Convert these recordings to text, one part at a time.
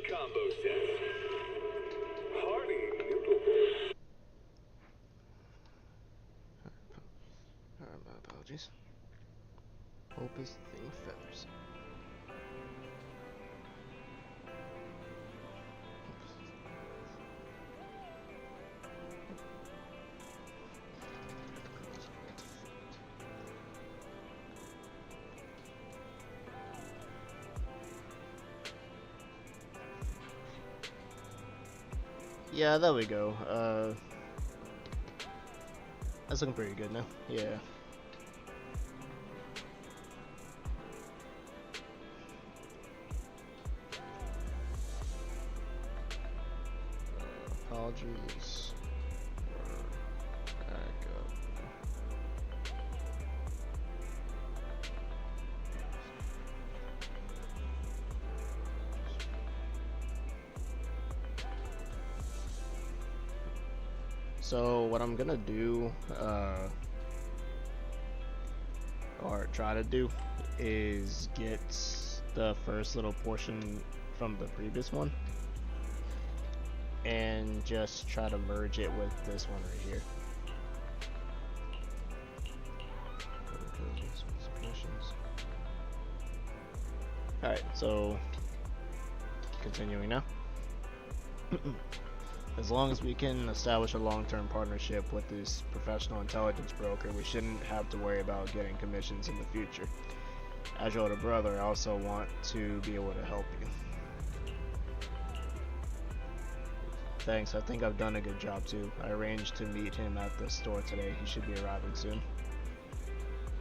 combo set. Hearty noodle board. Alright, my apologies. Hope is the thing with feathers. Yeah, there we go. That's looking pretty good now. Yeah. Apologies. Back up. So what I'm gonna do, or try to do, is get the first little portion from the previous one and just try to merge it with this one right here. Alright, so continuing now. As long as we can establish a long-term partnership with this professional intelligence broker, we shouldn't have to worry about getting commissions in the future. As your older brother, I also want to be able to help you. Thanks, I think I've done a good job too. I arranged to meet him at the store today. He should be arriving soon.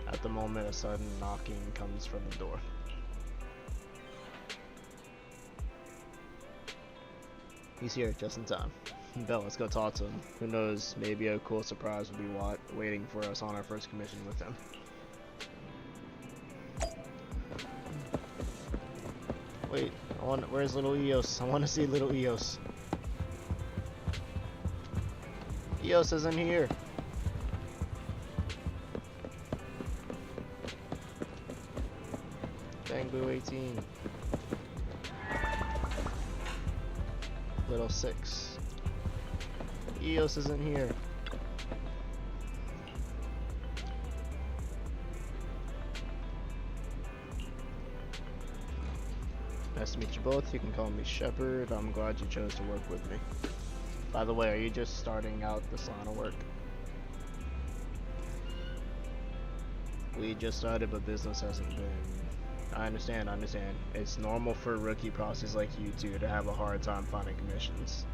At the moment, a sudden knocking comes from the door. He's here just in time. Bell, let's go talk to him. Who knows, maybe a cool surprise will be waiting for us on our first commission with him. Wait, where's little Eos? I want to see little Eos. Eos isn't here. Bangbu 18. Little 6. Eos isn't here. Nice to meet you both. You can call me Shepard. I'm glad you chose to work with me. By the way, are you just starting out the sauna work? We just started, but business hasn't been... I understand. It's normal for rookie process like you two to have a hard time finding commissions.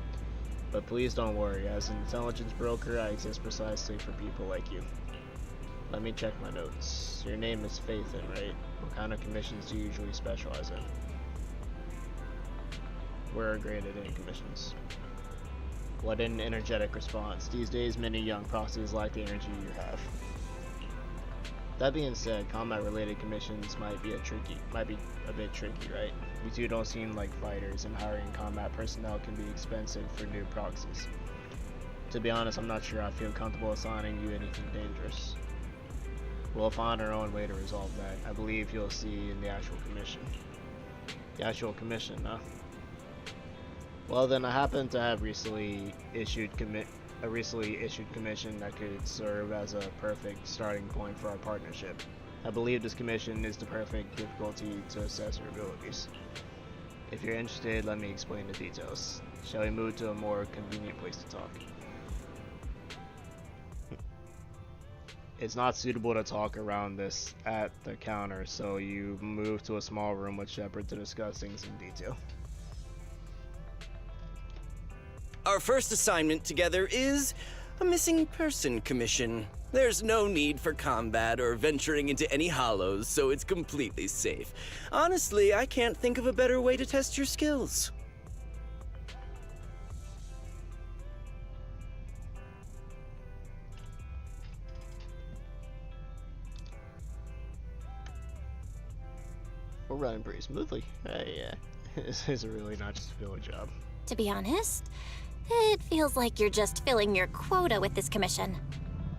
But please don't worry, as an intelligence broker, I exist precisely for people like you. Let me check my notes. Your name is Faithin, right? What kind of commissions do you usually specialize in? We're graded in commissions. What an energetic response. These days, many young proxies lack the energy you have. That being said, combat-related commissions might be a bit tricky, right? You two don't seem like fighters, and hiring combat personnel can be expensive for new proxies. To be honest, I'm not sure I feel comfortable assigning you anything dangerous. We'll find our own way to resolve that. I believe you'll see in the actual commission. The actual commission, huh? Well then, I happen to have recently issued commission that could serve as a perfect starting point for our partnership. I believe this commission is the perfect difficulty to assess your abilities. If you're interested, let me explain the details. Shall we move to a more convenient place to talk? It's not suitable to talk around this at the counter, so you move to a small room with Shepard to discuss things in detail. Our first assignment together is a missing person commission. There's no need for combat or venturing into any hollows, so it's completely safe. Honestly, I can't think of a better way to test your skills. We're running pretty smoothly. Yeah, this is a really not just a village job. To be honest, it feels like you're just filling your quota with this commission.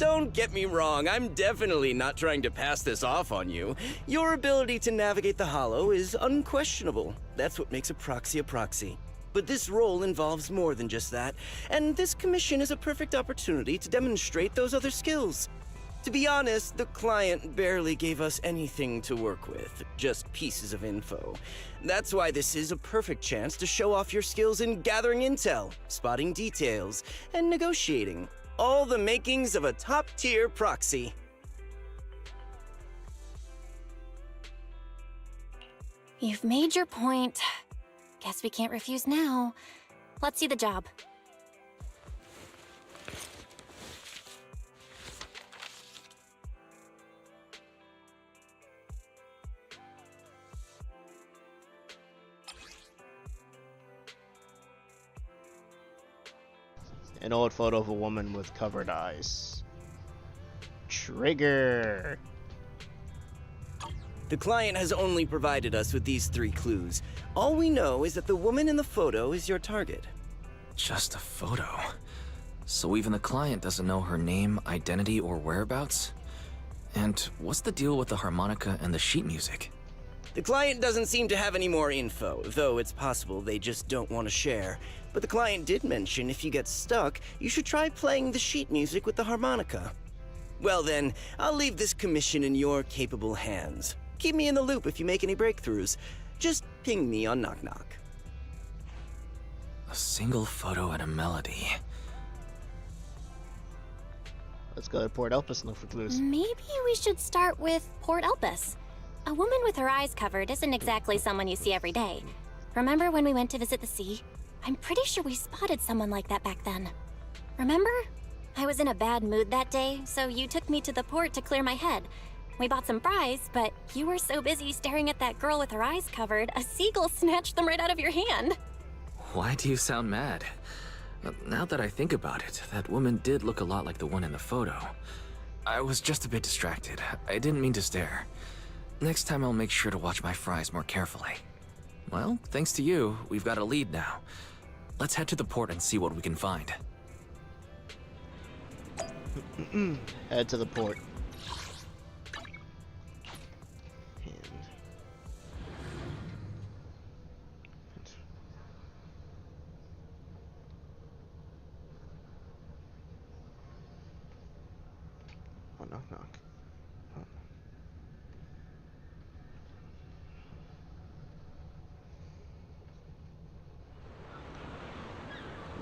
Don't get me wrong, I'm definitely not trying to pass this off on you. Your ability to navigate the Hollow is unquestionable. That's what makes a proxy a proxy. But this role involves more than just that, and this commission is a perfect opportunity to demonstrate those other skills. To be honest, the client barely gave us anything to work with, just pieces of info. That's why this is a perfect chance to show off your skills in gathering intel, spotting details, and negotiating. All the makings of a top-tier proxy. You've made your point. Guess we can't refuse now. Let's see the job. An old photo of a woman with covered eyes. Trigger! The client has only provided us with these 3 clues. All we know is that the woman in the photo is your target. Just a photo. So even the client doesn't know her name, identity, or whereabouts? And what's the deal with the harmonica and the sheet music? The client doesn't seem to have any more info, though it's possible they just don't want to share. But the client did mention if you get stuck, you should try playing the sheet music with the harmonica. Well then, I'll leave this commission in your capable hands. Keep me in the loop if you make any breakthroughs. Just ping me on Knock Knock. A single photo and a melody. Let's go to Port Elpis and look for clues. Maybe we should start with Port Elpis. A woman with her eyes covered isn't exactly someone you see every day. Remember when we went to visit the sea? I'm pretty sure we spotted someone like that back then. Remember? I was in a bad mood that day, so you took me to the port to clear my head. We bought some fries, but you were so busy staring at that girl with her eyes covered, a seagull snatched them right out of your hand. Why do you sound mad? Now that I think about it, that woman did look a lot like the one in the photo. I was just a bit distracted. I didn't mean to stare. Next time I'll make sure to watch my fries more carefully. Well, thanks to you, we've got a lead now. Let's head to the port and see what we can find. Head to the port. Oh, knock knock. Oh.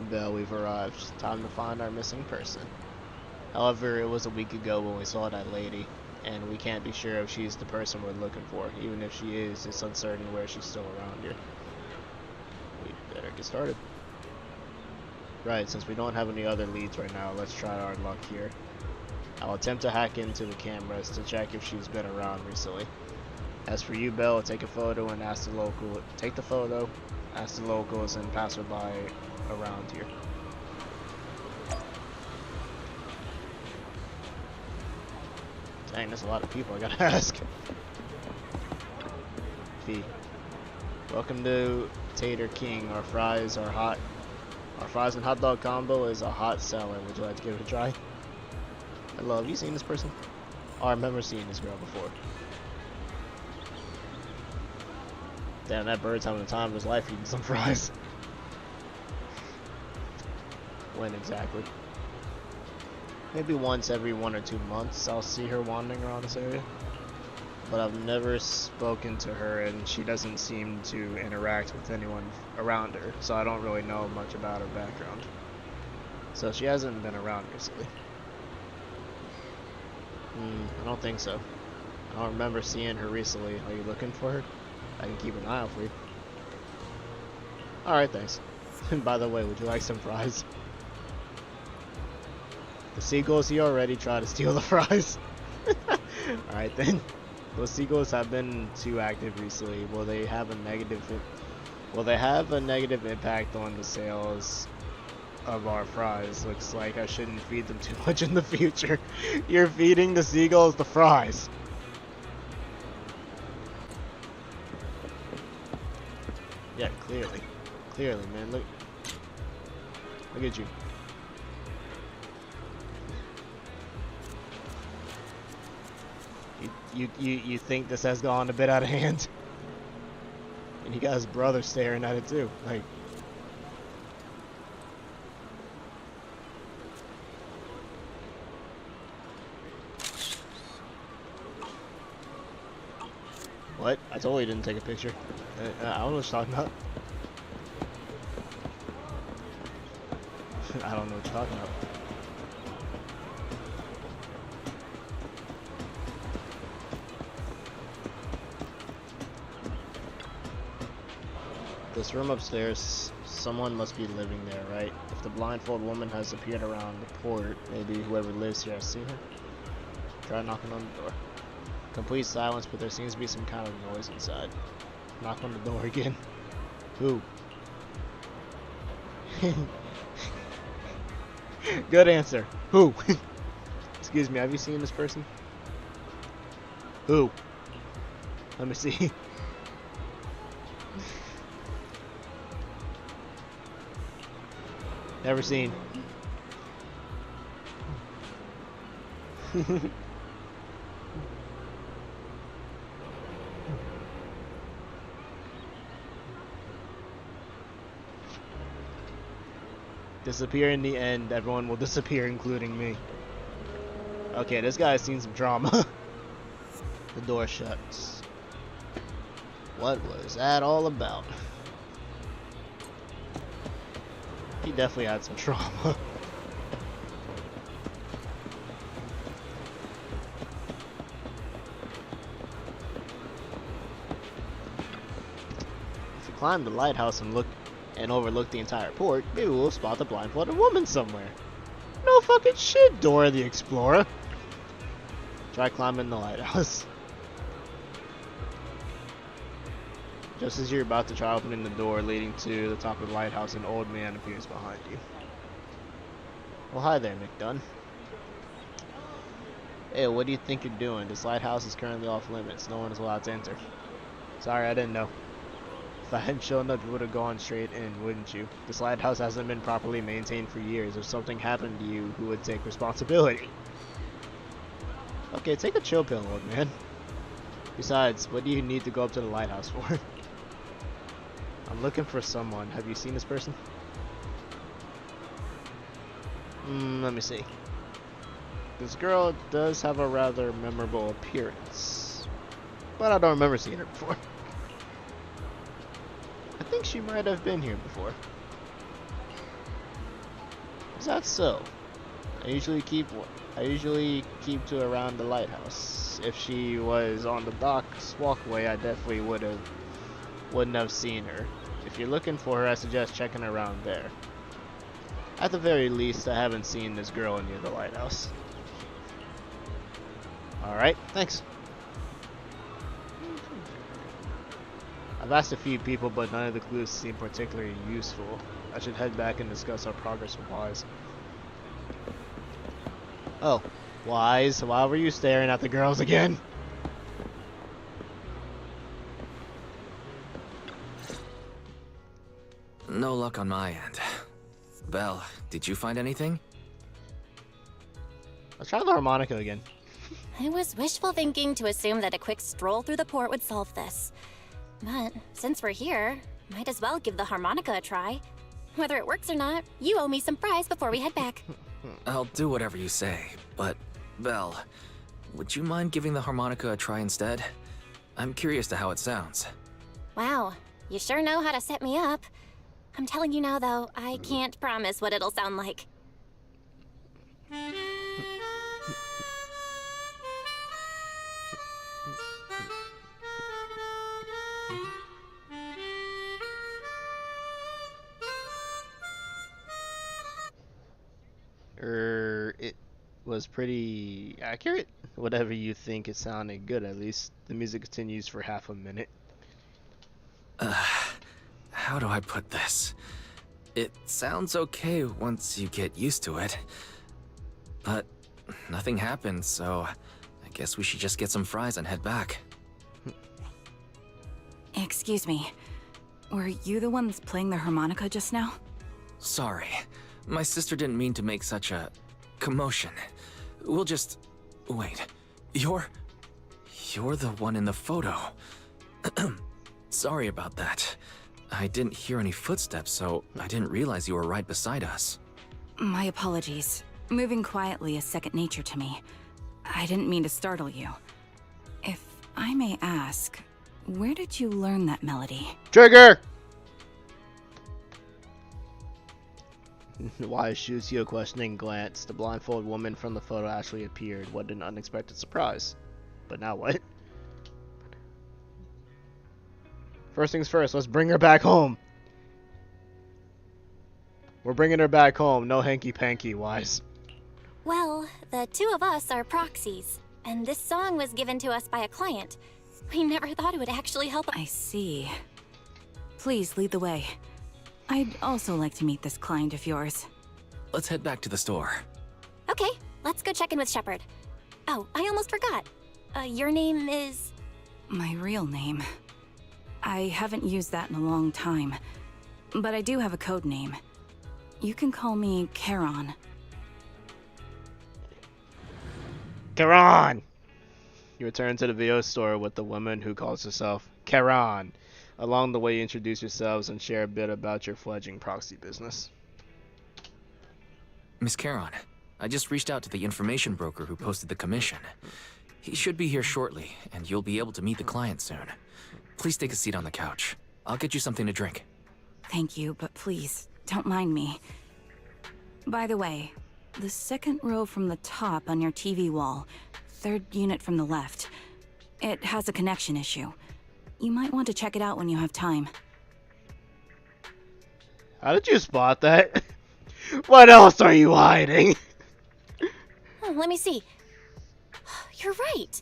Bell, we've arrived. Time to find our missing person. However, it was a week ago when we saw that lady, and we can't be sure if she's the person we're looking for. Even if she is, it's uncertain where she's still around here. We better get started. Right, since we don't have any other leads right now, let's try our luck here. I'll attempt to hack into the cameras to check if she's been around recently. As for you, Belle, take a photo and ask the local. Take the photo, ask the locals and passerby around here. Dang, there's a lot of people I gotta ask. Fee. Welcome to Tater King. Our fries are hot. Our fries and hot dog combo is a hot seller. Would you like to give it a try? Hello, have you seen this person? Oh, I remember seeing this girl before. Damn, that bird's having the time of his life eating some fries. When exactly? Maybe once every 1 or 2 months I'll see her wandering around this area. But I've never spoken to her and she doesn't seem to interact with anyone around her, so I don't really know much about her background. So she hasn't been around recently. I don't think so. I don't remember seeing her recently. Are you looking for her? I can keep an eye out for you. Alright, thanks. And by the way, would you like some fries? The seagulls, he already tried to steal the fries. Alright then. Those seagulls have been too active recently. Will they have a negative impact on the sales of our fries? Looks like I shouldn't feed them too much in the future. You're feeding the seagulls the fries. Yeah, clearly. Clearly, man. Look at you. You think this has gone a bit out of hand? And he got his brother staring at it too. Like, what? I told you didn't take a picture. I don't know what you're talking about. I don't know what you're talking about. This room upstairs, someone must be living there, right? If the blindfold woman has appeared around the port, maybe whoever lives here has seen her. Try knocking on the door. Complete silence, but there seems to be some kind of noise inside. Knock on the door again. Who? Good answer. Who? Excuse me, have you seen this person? Who? Let me see. Never seen. Disappear in the end, everyone will disappear, including me. Okay, this guy's seen some trauma. The door shuts. What was that all about? He definitely had some trauma. If we climb the lighthouse and overlook the entire port, maybe we'll spot the blindfolded woman somewhere. No fucking shit, Dora the Explorer. Try climbing the lighthouse. Just as you're about to try opening the door leading to the top of the lighthouse, an old man appears behind you. Well, hi there, McDunn. Hey, what do you think you're doing? This lighthouse is currently off limits. No one is allowed to enter. Sorry, I didn't know. If I hadn't shown up, you would have gone straight in, wouldn't you? This lighthouse hasn't been properly maintained for years. If something happened to you, who would take responsibility? Okay, take a chill pill, old man. Besides, what do you need to go up to the lighthouse for? I'm looking for someone. Have you seen this person? Let me see. This girl does have a rather memorable appearance, but I don't remember seeing her before. I think she might have been here before. Is that so? I usually keep to around the lighthouse. If she was on the dock's walkway, I definitely wouldn't have seen her. If you're looking for her, I suggest checking around there. At the very least, I haven't seen this girl near the lighthouse. Alright, thanks. I've asked a few people, but none of the clues seem particularly useful. I should head back and discuss our progress with Wise. Oh, Wise, why were you staring at the girls again? No luck on my end. Belle, did you find anything? Let's try the harmonica again. It was wishful thinking to assume that a quick stroll through the port would solve this. But since we're here, might as well give the harmonica a try. Whether it works or not, you owe me some fries before we head back. I'll do whatever you say, but Belle, would you mind giving the harmonica a try instead? I'm curious to how it sounds. Wow, you sure know how to set me up. I'm telling you now, though, I can't promise what it'll sound like. It was pretty accurate. Whatever you think, it sounded good at least. The music continues for half a minute. How do I put this? It sounds okay once you get used to it. But nothing happened, so I guess we should just get some fries and head back. Excuse me. Were you the ones playing the harmonica just now? Sorry. My sister didn't mean to make such a commotion. We'll just... Wait. you're the one in the photo. Sorry about that. I didn't hear any footsteps, so I didn't realize you were right beside us. My apologies. Moving quietly is second nature to me. I didn't mean to startle you. If I may ask, where did you learn that melody? Trigger! Wise shoots you a questioning glance. The blindfolded woman from the photo actually appeared. What an unexpected surprise. But now what? First things first, let's bring her back home. We're bringing her back home. No hanky-panky, Wise. Well, the two of us are proxies, and this song was given to us by a client. We never thought it would actually help. I see. Please lead the way. I'd also like to meet this client of yours. Let's head back to the store. Okay, let's go check in with Shepard. Oh, I almost forgot. Your name is... My real name. I haven't used that in a long time, but I do have a code name. You can call me Charon. Charon! You return to the VO store with the woman who calls herself Charon. Along the way, you introduce yourselves and share a bit about your fledgling proxy business. Miss Charon, I just reached out to the information broker who posted the commission. He should be here shortly, and you'll be able to meet the client soon. Please take a seat on the couch. I'll get you something to drink. Thank you, but please, don't mind me. By the way, the second row from the top on your TV wall, third unit from the left, it has a connection issue. You might want to check it out when you have time. How did you spot that? What else are you hiding? Oh, let me see. You're right.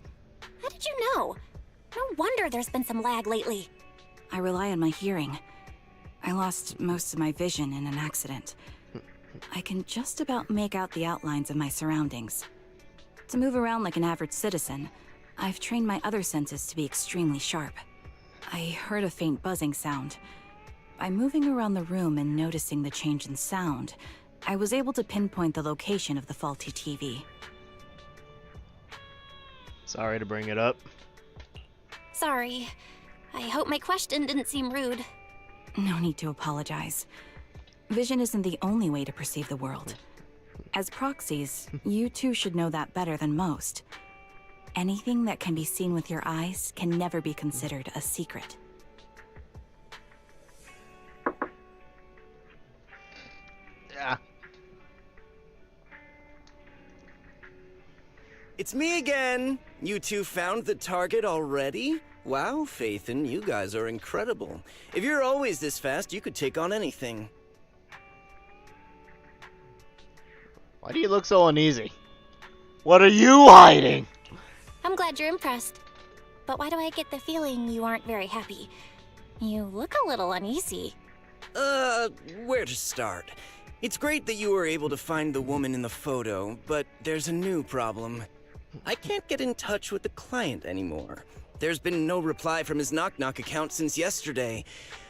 How did you know? No wonder there's been some lag lately. I rely on my hearing. I lost most of my vision in an accident. I can just about make out the outlines of my surroundings. To move around like an average citizen, I've trained my other senses to be extremely sharp. I heard a faint buzzing sound. By moving around the room and noticing the change in sound, I was able to pinpoint the location of the faulty TV. Sorry to bring it up. Sorry. I hope my question didn't seem rude. No need to apologize. Vision isn't the only way to perceive the world. As proxies, you too should know that better than most. Anything that can be seen with your eyes can never be considered a secret. Yeah. It's me again. You two found the target already? Wow, Phaethon, you guys are incredible. If you're always this fast, you could take on anything. Why do you look so uneasy? What are you hiding? I'm glad you're impressed. But why do I get the feeling you aren't very happy? You look a little uneasy. Where to start? It's great that you were able to find the woman in the photo, but there's a new problem. I can't get in touch with the client anymore. There's been no reply from his Knock Knock account since yesterday.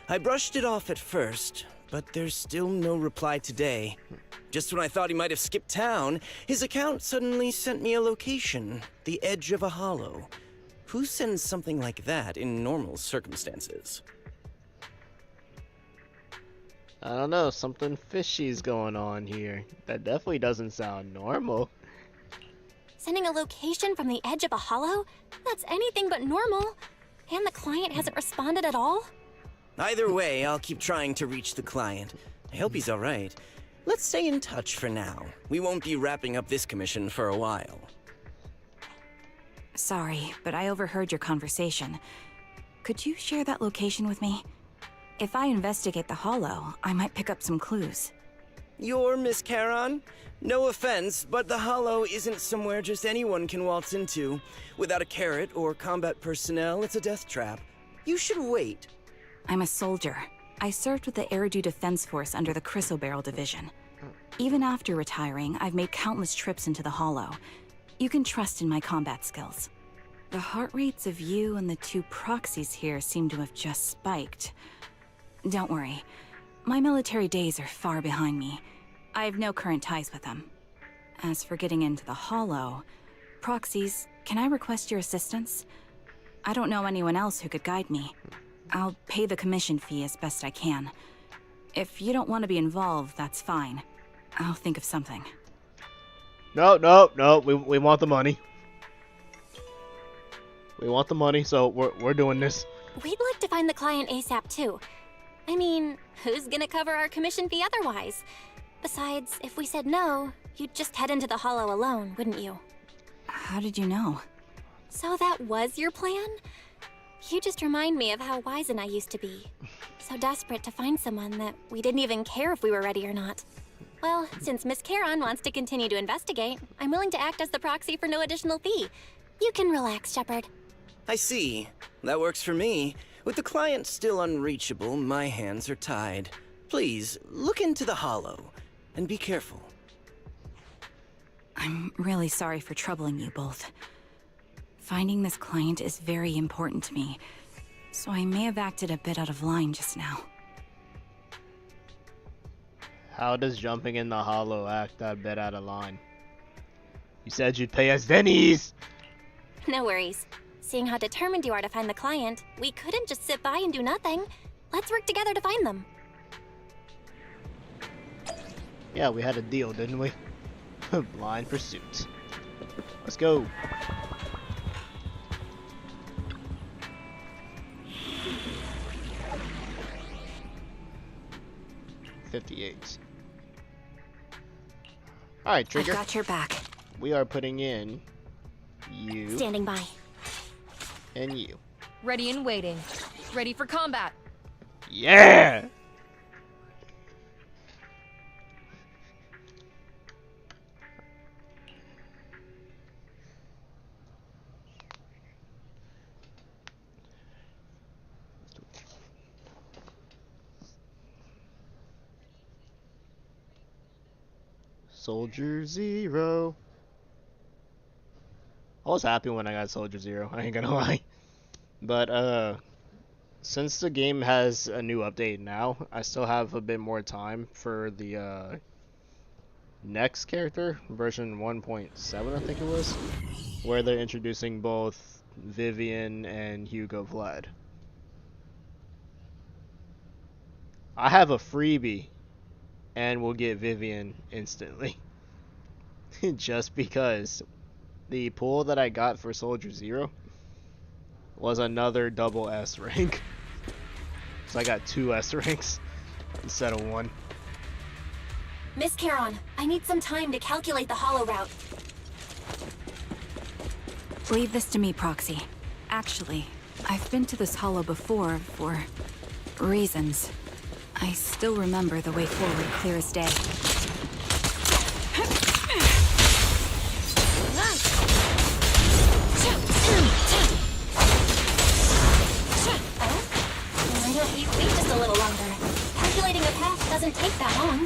I brushed it off at first, but there's still no reply today. Just when I thought he might have skipped town, his account suddenly sent me a location, the edge of a hollow. Who sends something like that in normal circumstances? I don't know, something fishy's going on here. That definitely doesn't sound normal. Sending a location from the edge of a hollow? That's anything but normal. And the client hasn't responded at all? Either way, I'll keep trying to reach the client. I hope he's alright. Let's stay in touch for now. We won't be wrapping up this commission for a while. Sorry, but I overheard your conversation. Could you share that location with me? If I investigate the hollow, I might pick up some clues. You're Miss Charon? No offense, but the hollow isn't somewhere just anyone can waltz into. Without a carrot or combat personnel, it's a death trap. You should wait. I'm a soldier. I served with the Eridu Defense Force under the Chrysoberyl Division. Even after retiring, I've made countless trips into the hollow. You can trust in my combat skills. The heart rates of you and the two proxies here seem to have just spiked. Don't worry. My military days are far behind me. I have no current ties with them. As for getting into the hollow, proxies, can I request your assistance? I don't know anyone else who could guide me. I'll pay the commission fee as best I can. If you don't want to be involved, that's fine. I'll think of something. No. We want the money. We want the money, so we're doing this. We'd like to find the client ASAP too. I mean, who's gonna cover our commission fee otherwise? Besides, if we said no, you'd just head into the hollow alone, wouldn't you? How did you know? So that was your plan? You just remind me of how Wise and I used to be. So desperate to find someone that we didn't even care if we were ready or not. Well, since Miss Charon wants to continue to investigate, I'm willing to act as the proxy for no additional fee. You can relax, Shepard. I see. That works for me. With the client still unreachable, my hands are tied. Please, look into the hollow, and be careful. I'm really sorry for troubling you both. Finding this client is very important to me, so I may have acted a bit out of line just now. How does jumping in the hollow act that bit out of line? You said you'd pay us Denny's! No worries. Seeing how determined you are to find the client, we couldn't just sit by and do nothing. Let's work together to find them. Yeah, we had a deal, didn't we? Blind pursuit. Let's go. $58. Alright, Trigger. I've got your back. We are putting in you Standing by. and you. Ready and waiting. Ready for combat. Yeah! Soldier Zero. I was happy when I got Soldier Zero, I ain't gonna lie. But since the game has a new update now, I still have a bit more time for the next character, version 1.7 I think it was, where they're introducing both Vivian and Hugo Vlad. I have a freebie and we'll get Vivian instantly. Just because the pool that I got for Soldier Zero was another double S rank. So I got 2 S ranks instead of 1. Miss Charon, I need some time to calculate the hollow route. Leave this to me, Proxy. Actually, I've been to this hollow before for reasons. I still remember the way forward clear as day. Why don't you wait just a little longer? Calculating a path doesn't take that long.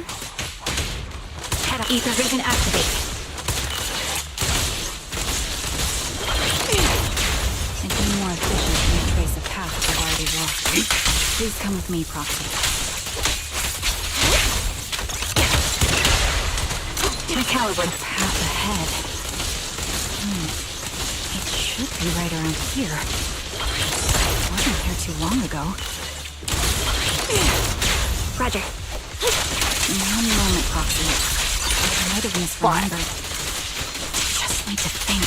Head up. Ether vision activate. It'd be more efficient to retrace a path I've already walked. Please come with me, Proxy. Recalibrate the path ahead. It should be right around here. I wasn't here too long ago. Roger. One moment, Proxy. I might have misremembered. Just need to think.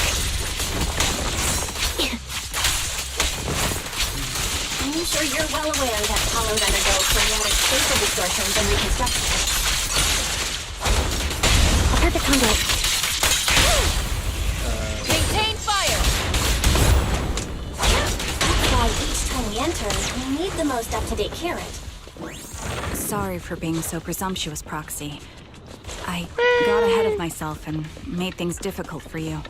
I'm sure you're well aware that hollows undergo periodic spatial distortions and reconstruction. A perfect conduit. Maintain fire! That's why each time we enter, we need the most up-to-date carrot. Sorry for being so presumptuous, Proxy. I got ahead of myself and made things difficult for you.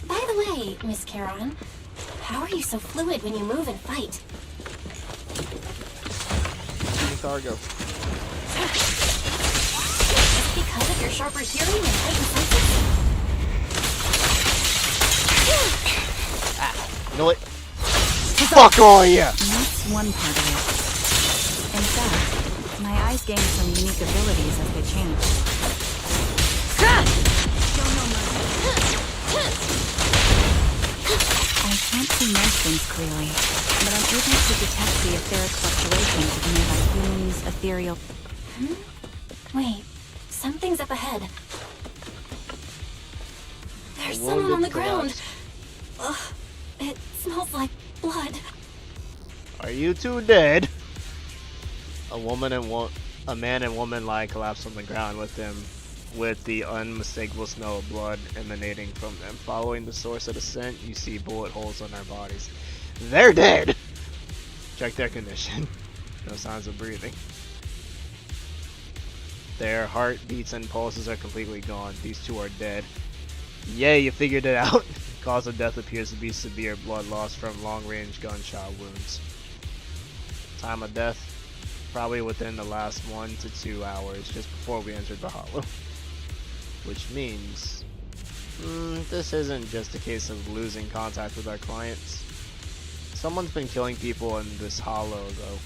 By the way, Miss Charon, how are you so fluid when you move and fight? Cargo. Just because of your sharper hearing and heightened senses? You know what? Fuck all ya! Let's one part of it. In fact, my eyes gained some unique abilities as they changed. I can't see most things clearly, but I'm able to detect the etheric fluctuations of nearby humans, ethereal... Wait, something's up ahead. There's A someone on the wounded ground. collapsed. Ugh, it smells like blood. Are you two dead? A man and woman lie collapsed on the ground with them, with the unmistakable smell of blood emanating from them. Following the source of the scent, you see bullet holes on their bodies. They're dead! Check their condition. No signs of breathing. Their heartbeats and pulses are completely gone. These two are dead. Yay, you figured it out. Cause of death appears to be severe blood loss from long-range gunshot wounds. Time of death? Probably within the last 1 to 2 hours, just before we entered the hollow. Which means... this isn't just a case of losing contact with our clients. Someone's been killing people in this hollow, though.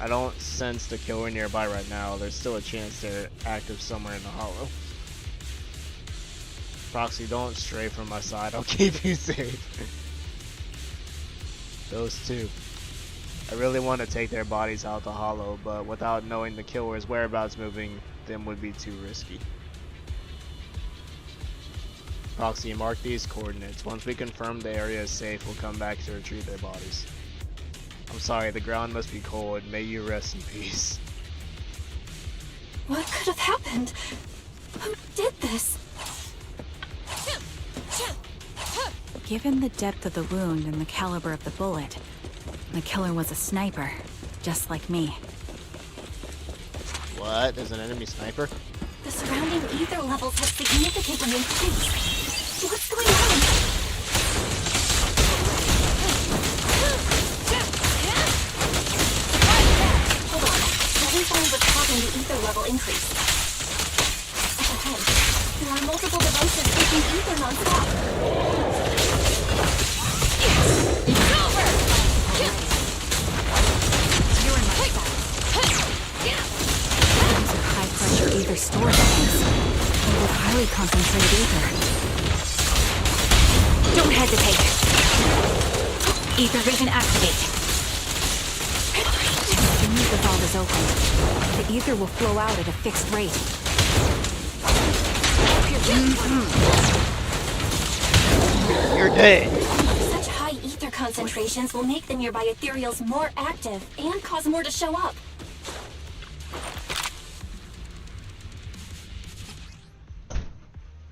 I don't sense the killer nearby right now. There's still a chance they're active somewhere in the hollow. Proxy, don't stray from my side. I'll keep you safe. Those two. I really want to take their bodies out the hollow, but without knowing the killer's whereabouts, moving them would be too risky. Proxy, mark these coordinates. Once we confirm the area is safe, we'll come back to retrieve their bodies. I'm sorry, the ground must be cold. May you rest in peace. What could have happened? Who did this? Given the depth of the wound and the caliber of the bullet, the killer was a sniper, just like me. What? There's an enemy sniper? The surrounding ether levels have significantly increased. What's going on? Hold on. Let me find what's causing the ether level increase. Up ahead, there are multiple devices taking ether non-stop. It's over! You're in my sight. These are high-pressure ether storage tanks, filled with highly concentrated ether. Don't hesitate. Ether vision activate. As soon as the valve is open, the ether will flow out at a fixed rate. You're dead. Such high ether concentrations will make the nearby ethereals more active and cause more to show up.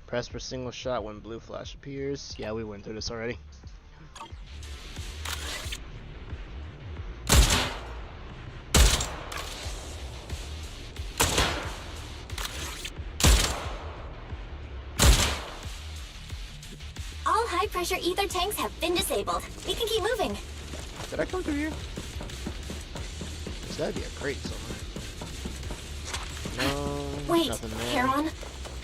Press for single shot when blue flash appears. Yeah, we went through this already. All high-pressure ether tanks have been disabled. We can keep moving. Did I come through here? There's gotta be a crate somewhere. No, Wait, nothing there. Charon.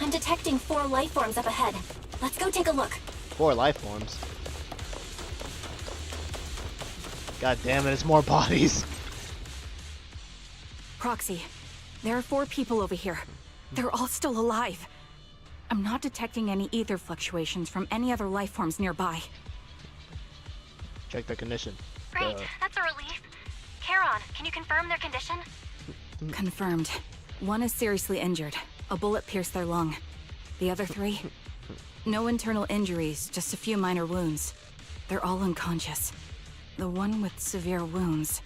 I'm detecting 4 life forms up ahead. Let's go take a look. 4 life forms. God damn it, it's more bodies. Proxy, there are 4 people over here. They're all still alive. I'm not detecting any ether fluctuations from any other life forms nearby. Check the condition. Great, that's a relief. Charon, can you confirm their condition? Confirmed. 1 is seriously injured. A bullet pierced their lung. The other 3? No internal injuries, just a few minor wounds. They're all unconscious. The one with severe wounds.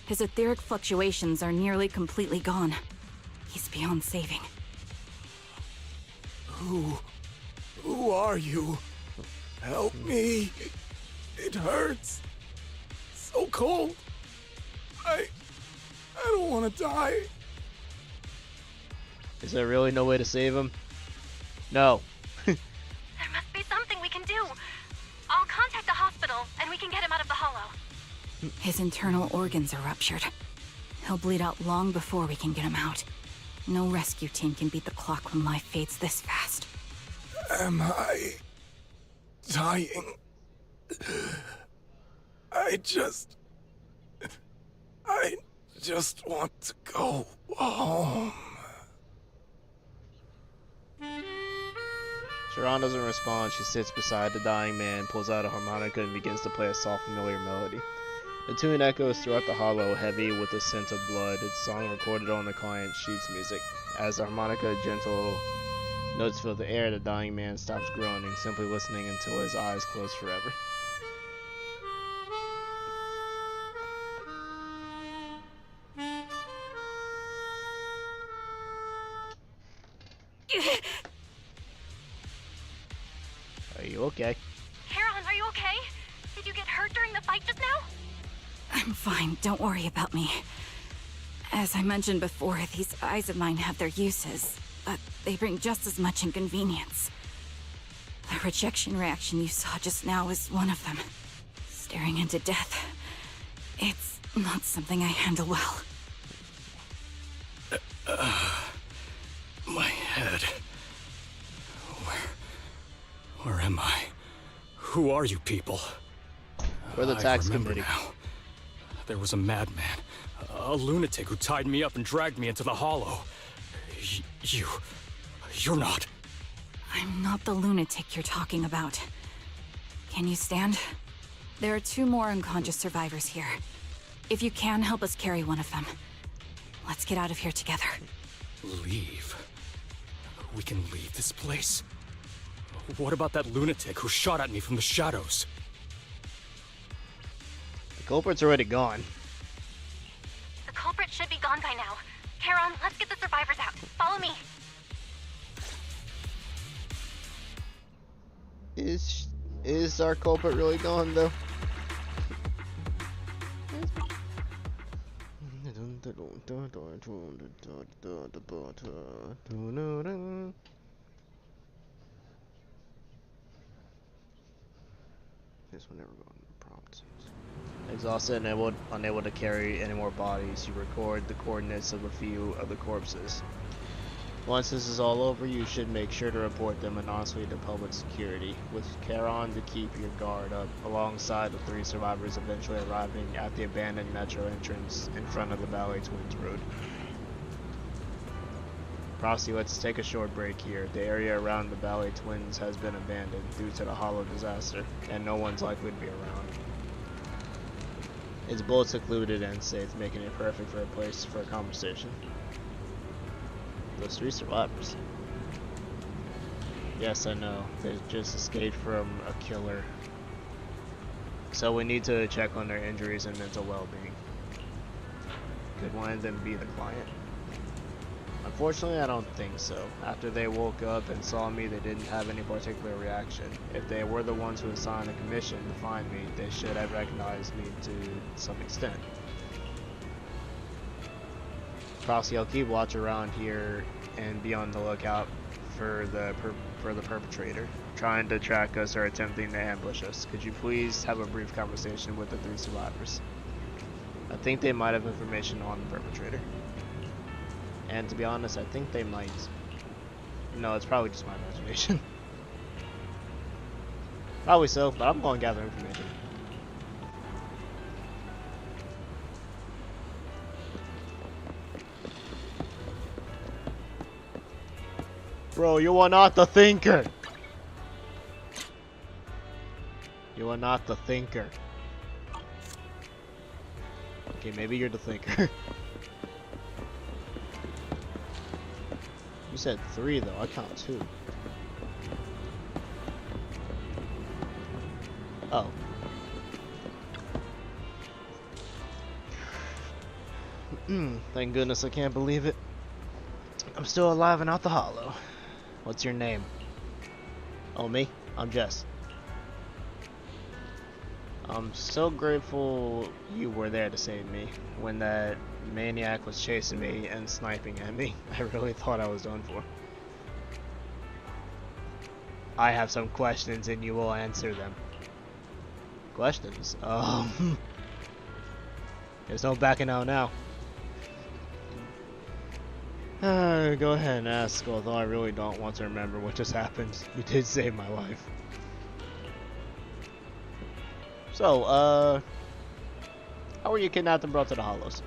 His etheric fluctuations are nearly completely gone. He's beyond saving. Who are you? Help me. It hurts. So cold. I don't want to die. Is there really no way to save him? No. There must be something we can do. I'll contact the hospital, and we can get him out of the hollow. His internal organs are ruptured. He'll bleed out long before we can get him out. No rescue team can beat the clock when life fades this fast. Am I dying? I just I just want to go home. Sharon doesn't respond. She sits beside the dying man, pulls out a harmonica, and begins to play a soft, familiar melody. The tune echoes throughout the hollow, heavy with the scent of blood, its song recorded on the client sheet's music. As the harmonica gentle notes fill the air, the dying man stops groaning, simply listening until his eyes close forever. Are you okay? Charon, are you okay? Did you get hurt during the fight just now? I'm fine, don't worry about me. As I mentioned before, these eyes of mine have their uses, but they bring just as much inconvenience. The rejection reaction you saw just now is one of them. Staring into death. It's not something I handle well. My head. Where am I? Who are you people? We're the tax I remember committee. now. There was a madman, a lunatic who tied me up and dragged me into the hollow. You're not. I'm not the lunatic you're talking about. Can you stand? There are 2 more unconscious survivors here. If you can, help us carry one of them. Let's get out of here together. Leave? We can leave this place? What about that lunatic who shot at me from the shadows? The culprit's already gone. The culprit should be gone by now. Charon, let's get the survivors out. Follow me. Is our culprit really gone though? This will never go on the prompt. Exhausted and unable to carry any more bodies, you record the coordinates of a few of the corpses. Once this is all over, you should make sure to report them anonymously to public security, with Charon to keep your guard up, alongside the 3 survivors eventually arriving at the abandoned metro entrance in front of the Valley Twins Road. Prosty, let's take a short break here. The area around the Valley Twins has been abandoned due to the Hollow disaster, and no one's likely to be around. It's both secluded and safe, making it perfect for a place for a conversation. Those 3 survivors. Yes, I know. They just escaped from a killer. So we need to check on their injuries and mental well-being. Could one of them be the client? Unfortunately, I don't think so. After they woke up and saw me, they didn't have any particular reaction. If they were the ones who assigned a commission to find me, they should have recognized me to some extent. Prosty, I'll keep watch around here and be on the lookout for the perpetrator, trying to track us or attempting to ambush us. Could you please have a brief conversation with the 3 survivors? I think they might have information on the perpetrator. And to be honest, I think they might. No, it's probably just my imagination. Probably so, but I'm going to gather information. Bro, you are not the thinker. You are not the thinker. Okay, maybe you're the thinker. You said 3 though, I count 2. Oh. Thank goodness I can't believe it. I'm still alive and out the hollow. What's your name? Oh, me? I'm Jess. I'm so grateful you were there to save me when that maniac was chasing me and sniping at me. I really thought I was done for. I have some questions and you will answer them. Questions? There's no backing out now. Go ahead and ask, although I really don't want to remember what just happened. You did save my life. So, How were you kidnapped and brought to the Hollows?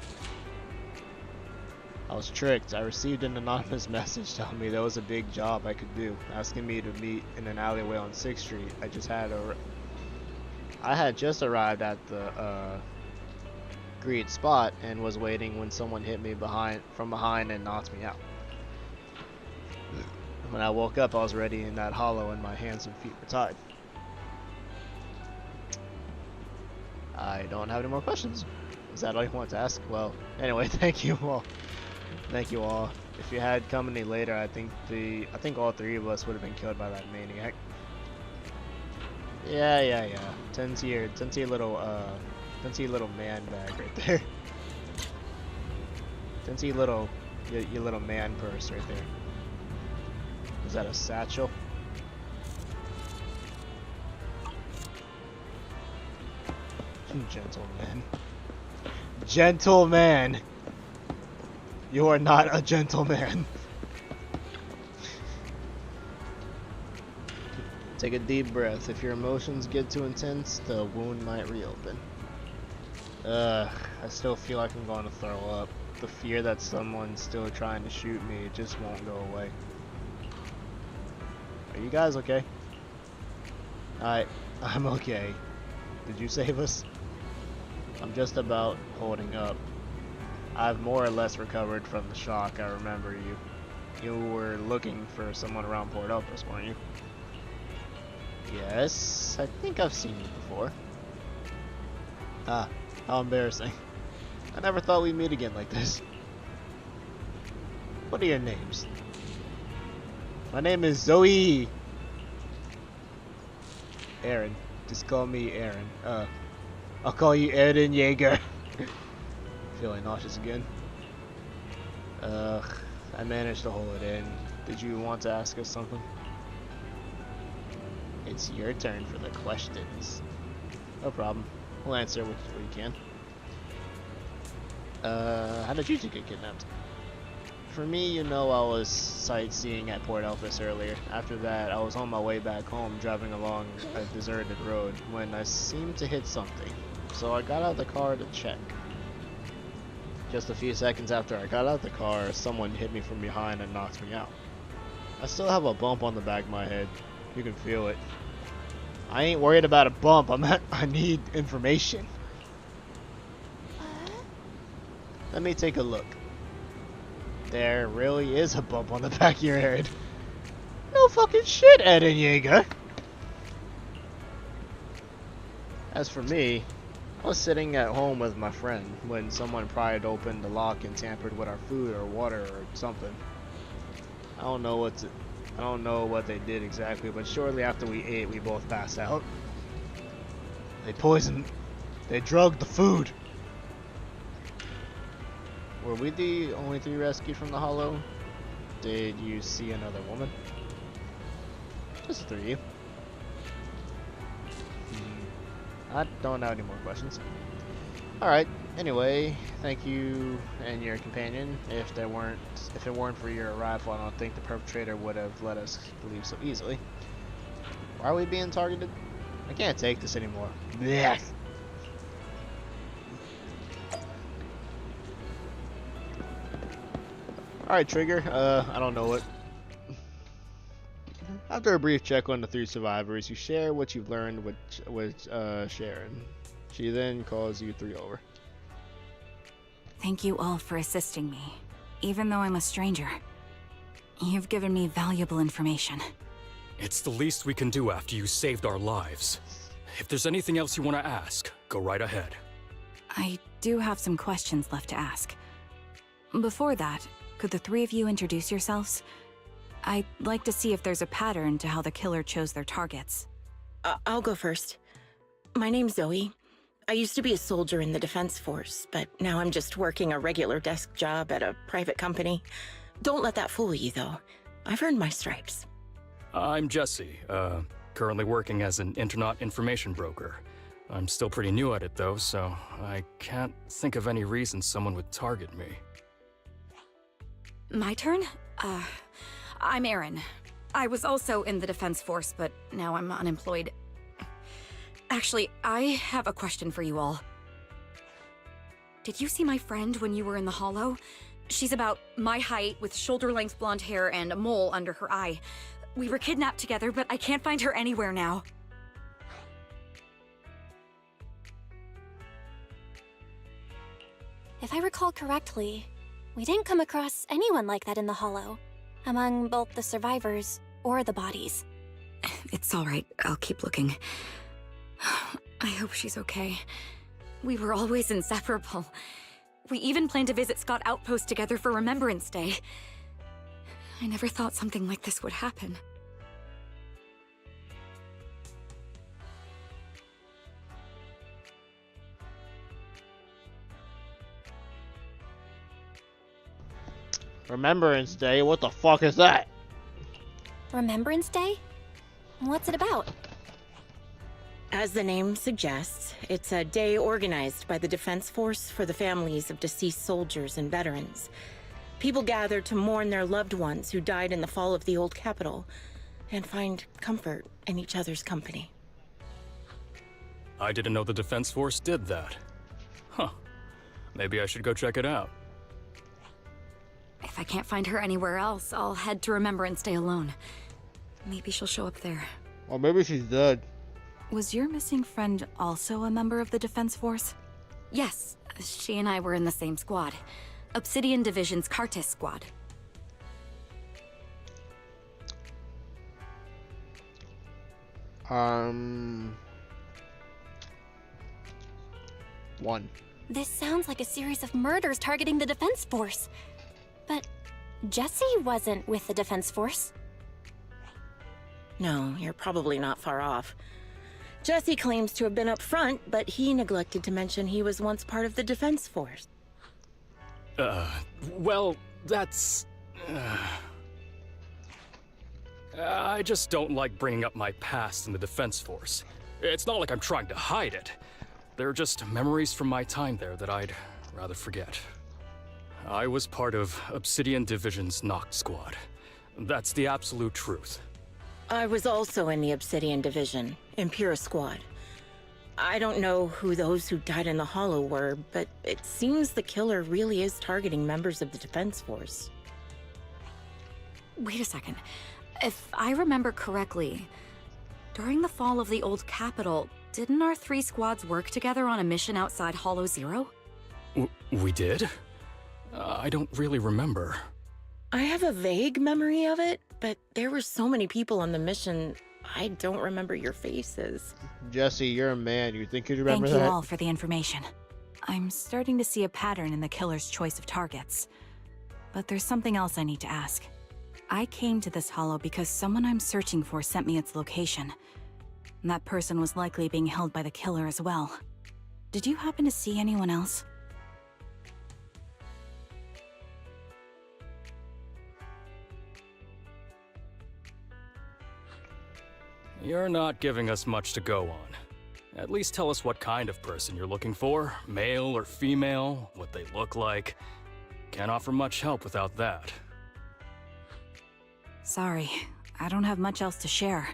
I was tricked. I received an anonymous message telling me there was a big job I could do, asking me to meet in an alleyway on 6th Street. I had just arrived at the agreed spot and was waiting when someone hit me from behind and knocked me out. When I woke up, I was already in that hollow and my hands and feet were tied. I don't have any more questions. Is that all you want to ask? Well, anyway, thank you all. Thank you all. If you had come any later, I think all three of us would have been killed by that maniac. Yeah. Tend to your little man bag right there. Tend to your little man purse right there. Is that a satchel? Gentleman. Gentleman! You are not a gentleman. Take a deep breath. If your emotions get too intense, the wound might reopen. I still feel like I'm going to throw up. The fear that someone's still trying to shoot me, it just won't go away. Are you guys okay? I'm okay. Did you save us? I'm just about holding up. I've more or less recovered from the shock. I remember you. You were looking for someone around Port Elpis, weren't you? Yes, I think I've seen you before. Ah, how embarrassing. I never thought we'd meet again like this. What are your names? My name is Zoe. Aaron. Just call me Aaron. I'll call you Aaron Yeager. Feeling nauseous again. I managed to hold it in. Did you want to ask us something? It's your turn for the questions. No problem. We'll answer what you can. How did you two get kidnapped? For me, you know, I was sightseeing at Port Elpis earlier. After that, I was on my way back home driving along a deserted road when I seemed to hit something. So I got out of the car to check. Just a few seconds after I got out of the car, someone hit me from behind and knocked me out. I still have a bump on the back of my head. You can feel it. I ain't worried about a bump. I need information. Let me take a look. There really is a bump on the back of your head. No fucking shit, Eden Yeager. As for me, I was sitting at home with my friend when someone pried open the lock and tampered with our food or water or something. I don't know what they did exactly, but shortly after we ate, we both passed out. They drugged the food. Were we the only three rescued from the hollow? Did you see another woman? Just the three of you. I don't have any more questions. Alright, anyway, thank you and your companion. If it weren't for your arrival, I don't think the perpetrator would have let us leave so easily. Why are we being targeted? I can't take this anymore. Blech. Alright, Trigger, I don't know what. After a brief check on the three survivors, you share what you've learned with Sharon. She then calls you three over. Thank you all for assisting me, even though I'm a stranger. You've given me valuable information. It's the least we can do after you saved our lives. If there's anything else you want to ask, go right ahead. I do have some questions left to ask. Before that, could the three of you introduce yourselves? I'd like to see if there's a pattern to how the killer chose their targets. I'll go first. My name's Zoe. I used to be a soldier in the Defense Force, but now I'm just working a regular desk job at a private company. Don't let that fool you, though. I've earned my stripes. I'm Jesse, currently working as an internet information broker. I'm still pretty new at it, though, so I can't think of any reason someone would target me. My turn? I'm Erin. I was also in the Defense Force, but now I'm unemployed. Actually, I have a question for you all. Did you see my friend when you were in the hollow? She's about my height with shoulder-length blonde hair and a mole under her eye. We were kidnapped together, but I can't find her anywhere now. If I recall correctly, we didn't come across anyone like that in the hollow, among both the survivors or the bodies. It's all right. I'll keep looking. I hope she's okay. We were always inseparable. We even planned to visit Scott Outpost together for Remembrance Day. I never thought something like this would happen. Remembrance Day? What the fuck is that? Remembrance Day? What's it about? As the name suggests, it's a day organized by the Defense Force for the families of deceased soldiers and veterans. People gather to mourn their loved ones who died in the fall of the old capital and find comfort in each other's company. I didn't know the Defense Force did that. Huh. Maybe I should go check it out. If I can't find her anywhere else, I'll head to Remembrance Day alone. Maybe she'll show up there. Or maybe she's dead. Was your missing friend also a member of the Defense Force? Yes, she and I were in the same squad. Obsidian Division's Cartis squad. One. This sounds like a series of murders targeting the Defense Force. But Jesse wasn't with the Defense Force. No, you're probably not far off. Jesse claims to have been up front, but he neglected to mention he was once part of the Defense Force. Well, that's... I just don't like bringing up my past in the Defense Force. It's not like I'm trying to hide it. They're just memories from my time there that I'd rather forget. I was part of Obsidian Division's Noct Squad. That's the absolute truth. I was also in the Obsidian Division, Impura Squad. I don't know who those who died in the Hollow were, but it seems the killer really is targeting members of the Defense Force. Wait a second. If I remember correctly, during the fall of the old capital, didn't our 3 squads work together on a mission outside Hollow Zero? We did? I don't really remember. I have a vague memory of it, but there were so many people on the mission, I don't remember your faces. Jesse, you're a man. You think you'd remember Thank that? you all for the information. I'm starting to see a pattern in the killer's choice of targets. But there's something else I need to ask. I came to this hollow because someone I'm searching for sent me its location. And that person was likely being held by the killer as well. Did you happen to see anyone else? You're not giving us much to go on. At least tell us what kind of person you're looking for, male or female, what they look like. Can't offer much help without that. Sorry, I don't have much else to share.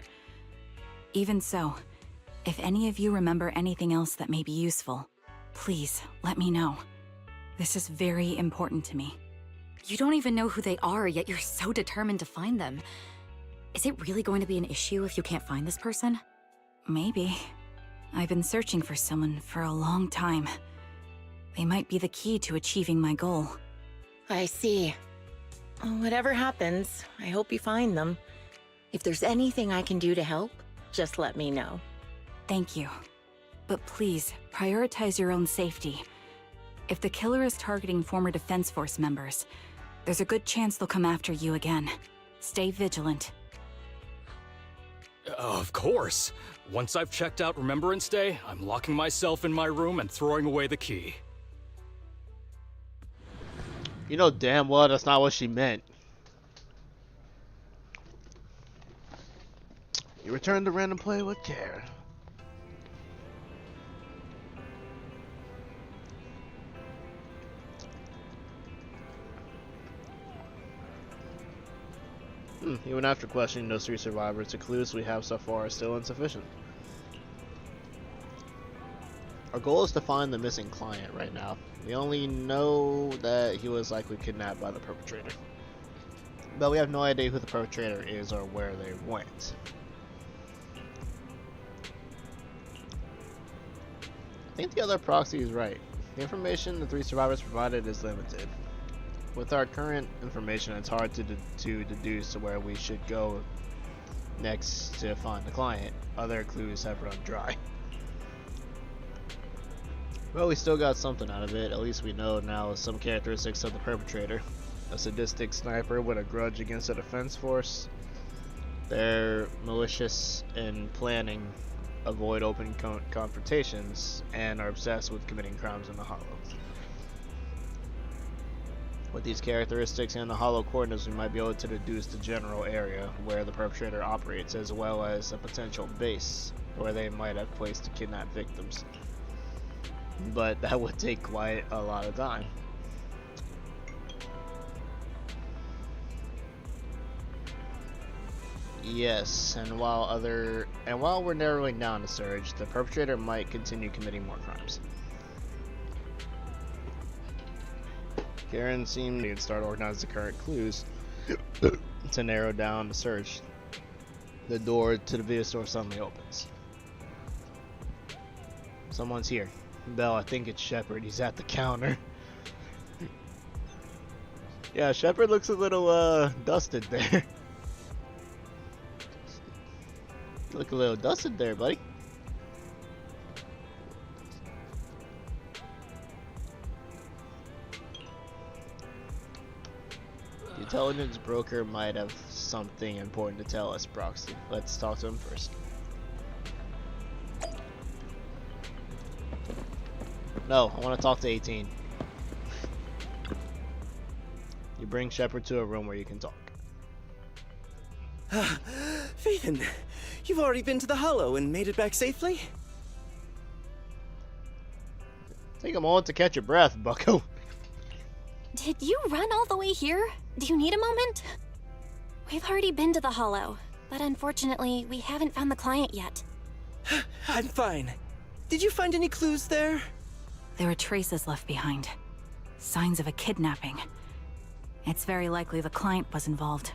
Even so, if any of you remember anything else that may be useful, please let me know. This is very important to me. You don't even know who they are, yet you're so determined to find them. Is it really going to be an issue if you can't find this person? Maybe. I've been searching for someone for a long time. They might be the key to achieving my goal. I see. Whatever happens, I hope you find them. If there's anything I can do to help, just let me know. Thank you. But please, prioritize your own safety. If the killer is targeting former Defense Force members, there's a good chance they'll come after you again. Stay vigilant. Of course. Once I've checked out Remembrance Day, I'm locking myself in my room and throwing away the key. You know damn well that's not what she meant. You return to random play with care. Even after questioning those 3 survivors, the clues we have so far are still insufficient. Our goal is to find the missing client right now. We only know that he was likely kidnapped by the perpetrator. But we have no idea who the perpetrator is or where they went. I think the other proxy is right. The information the 3 survivors provided is limited. With our current information, it's hard to deduce where we should go next to find the client. Other clues have run dry. Well, we still got something out of it. At least we know now some characteristics of the perpetrator. A sadistic sniper with a grudge against the defense force. They're malicious in planning, avoid open confrontations, and are obsessed with committing crimes in the Hollow. With these characteristics and the Hollow coordinates, we might be able to deduce the general area where the perpetrator operates, as well as a potential base where they might have placed the kidnapped victims. But that would take quite a lot of time. Yes, and while we're narrowing down the search, the perpetrator might continue committing more crimes. Karen seemed to start organizing the current clues to narrow down the search. The door to the video store suddenly opens. Someone's here. Belle, I think it's Shepard. He's at the counter. Yeah, Shepard looks a little dusted there. Look a little dusted there, buddy. The intelligence broker might have something important to tell us, Proxy. Let's talk to him first. No, I want to talk to 18. You bring Shepard to a room where you can talk. Phaethon, you've already been to the Hollow and made it back safely? Take a moment to catch your breath, bucko. Did you run all the way here? Do you need a moment? We've already been to the Hollow, but unfortunately, we haven't found the client yet. I'm fine. Did you find any clues there? There are traces left behind. Signs of a kidnapping. It's very likely the client was involved.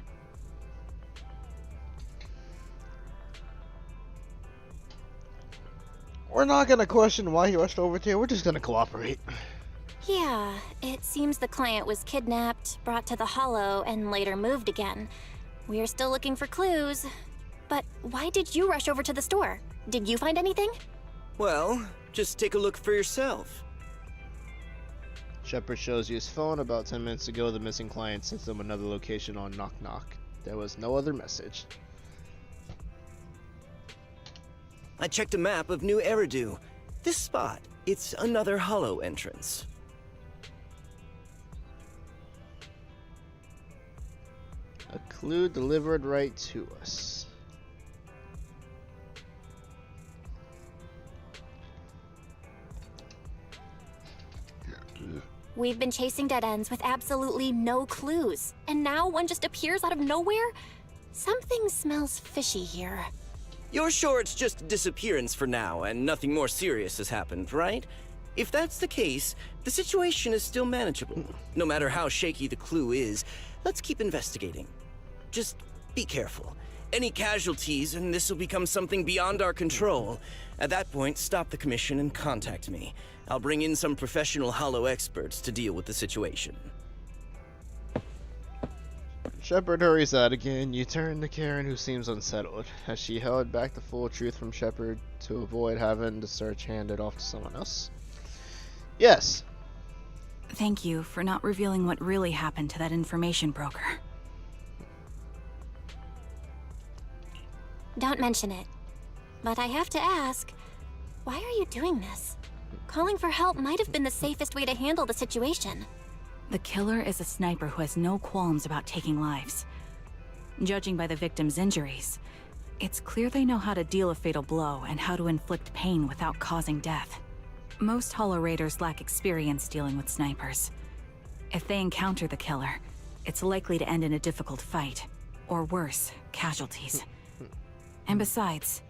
We're not gonna question why he rushed over here. We're just gonna cooperate. Yeah, it seems the client was kidnapped, brought to the Hollow, and later moved again. We are still looking for clues. But why did you rush over to the store? Did you find anything? Well, just take a look for yourself. Shepard shows you his phone. About 10 minutes ago, the missing client sent them another location on Knock Knock. There was no other message. I checked a map of New Eridu. This spot, it's another Hollow entrance. A clue delivered right to us. We've been chasing dead ends with absolutely no clues, and now one just appears out of nowhere? Something smells fishy here. You're sure it's just a disappearance for now and nothing more serious has happened, right? If that's the case, the situation is still manageable. No matter how shaky the clue is, let's keep investigating. Just be careful. Any casualties and this will become something beyond our control. At that point, stop the commission and contact me. I'll bring in some professional Hollow experts to deal with the situation. Shepard hurries out again. You turn to Karen, who seems unsettled. Has she held back the full truth from Shepard to avoid having the search handed off to someone else? Yes. Thank you for not revealing what really happened to that information broker. Don't mention it. But I have to ask, why are you doing this? Calling for help might have been the safest way to handle the situation. The killer is a sniper who has no qualms about taking lives. Judging by the victim's injuries, it's clear they know how to deal a fatal blow and how to inflict pain without causing death. Most Hollow Raiders lack experience dealing with snipers. If they encounter the killer, it's likely to end in a difficult fight, or worse, casualties. And besides,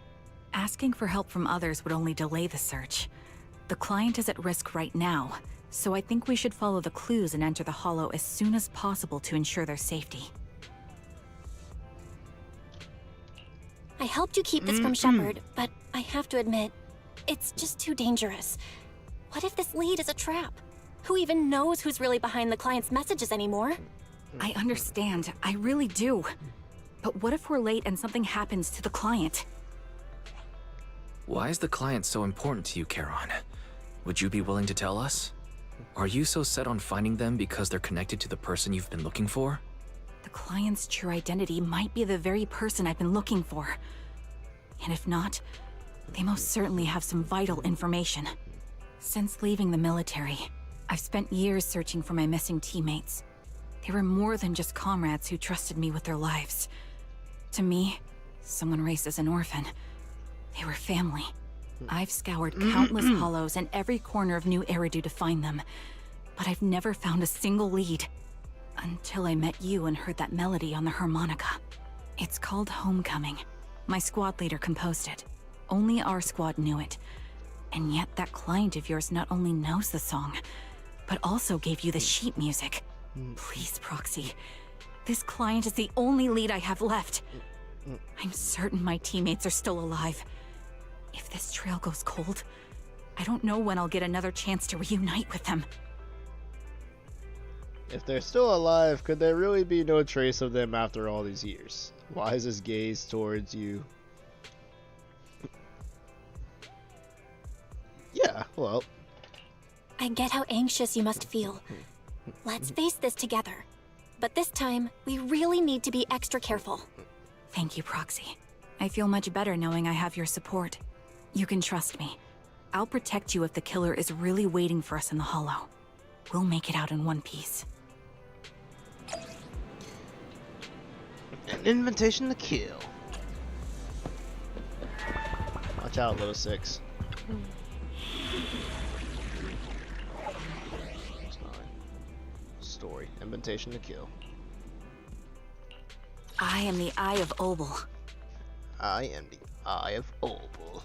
asking for help from others would only delay the search. The client is at risk right now, so I think we should follow the clues and enter the Hollow as soon as possible to ensure their safety. I helped you keep this from Shepard, but I have to admit, it's just too dangerous. What if this lead is a trap? Who even knows who's really behind the client's messages anymore? I understand, I really do. But what if we're late and something happens to the client? Why is the client so important to you, Charon? Would you be willing to tell us? Are you so set on finding them because they're connected to the person you've been looking for? The client's true identity might be the very person I've been looking for. And if not, they most certainly have some vital information. Since leaving the military, I've spent years searching for my missing teammates. They were more than just comrades who trusted me with their lives. To me, someone raised as an orphan, they were family. I've scoured countless hollows and every corner of New Eridu to find them, but I've never found a single lead. Until I met you and heard that melody on the harmonica. It's called Homecoming. My squad leader composed it. Only our squad knew it. And yet that client of yours not only knows the song, but also gave you the sheet music. Please, Proxy. This client is the only lead I have left. I'm certain my teammates are still alive. If this trail goes cold, I don't know when I'll get another chance to reunite with them. If they're still alive, could there really be no trace of them after all these years? Why is his gaze towards you? Yeah, well. I get how anxious you must feel. Let's face this together. But this time, we really need to be extra careful. Thank you, Proxy. I feel much better knowing I have your support. You can trust me. I'll protect you if the killer is really waiting for us in the Hollow. We'll make it out in one piece. An invitation to kill. Watch out, little six. It's not. Story. Invitation to kill. I am the Eye of Obel. I am the Eye of Obel.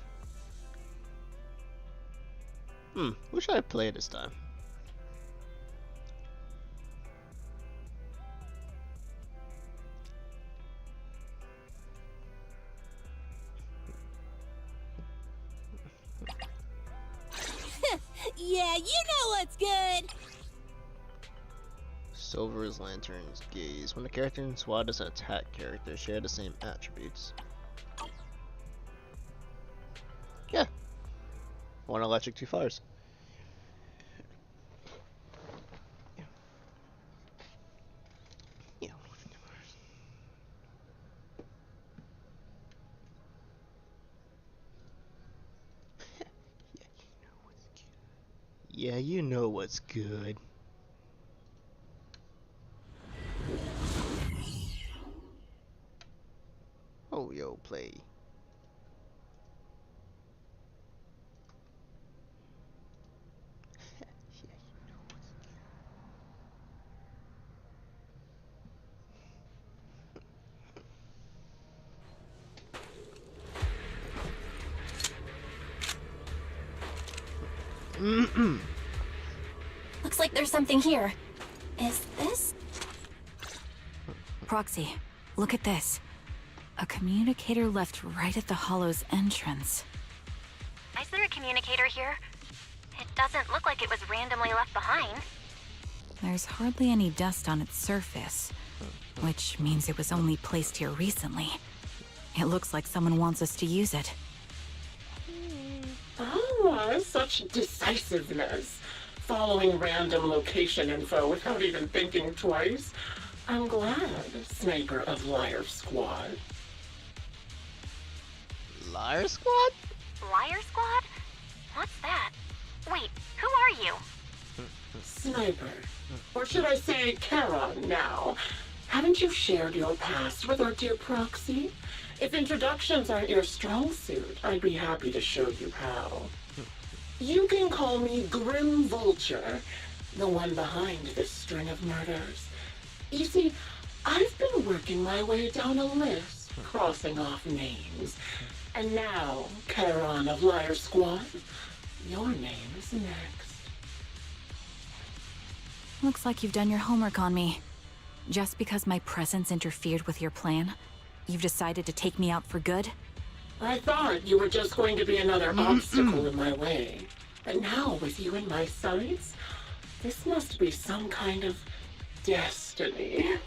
Who should I play this time? Yeah, you know what's good! Silver's Lantern's Gaze. When the character in SWAT is an attack character, share the same attributes. Yeah. One electric, two fires. Yeah, you know what's good. Oh, yo, play. Looks like there's something here. Is this? Proxy, look at this. A communicator left right at the Hollow's entrance. Is there a communicator here? It doesn't look like it was randomly left behind. There's hardly any dust on its surface, which means it was only placed here recently. It looks like someone wants us to use it. Ah, such decisiveness. Following random location info without even thinking twice. I'm glad, Sniper of Liar Squad. Liar Squad? Liar Squad? What's that? Wait, who are you? Sniper. Or should I say Charon now? Haven't you shared your past with our dear Proxy? If introductions aren't your strong suit, I'd be happy to show you how. You can call me Grim Vulture, the one behind this string of murders. You see, I've been working my way down a list, crossing off names. And now, Charon of Liar Squad, Your name is next. Looks like you've done your homework on me. Just because my presence interfered with your plan, you've decided to take me out for good? I thought you were just going to be another obstacle in my way. But now, with you in my sights, this must be some kind of destiny.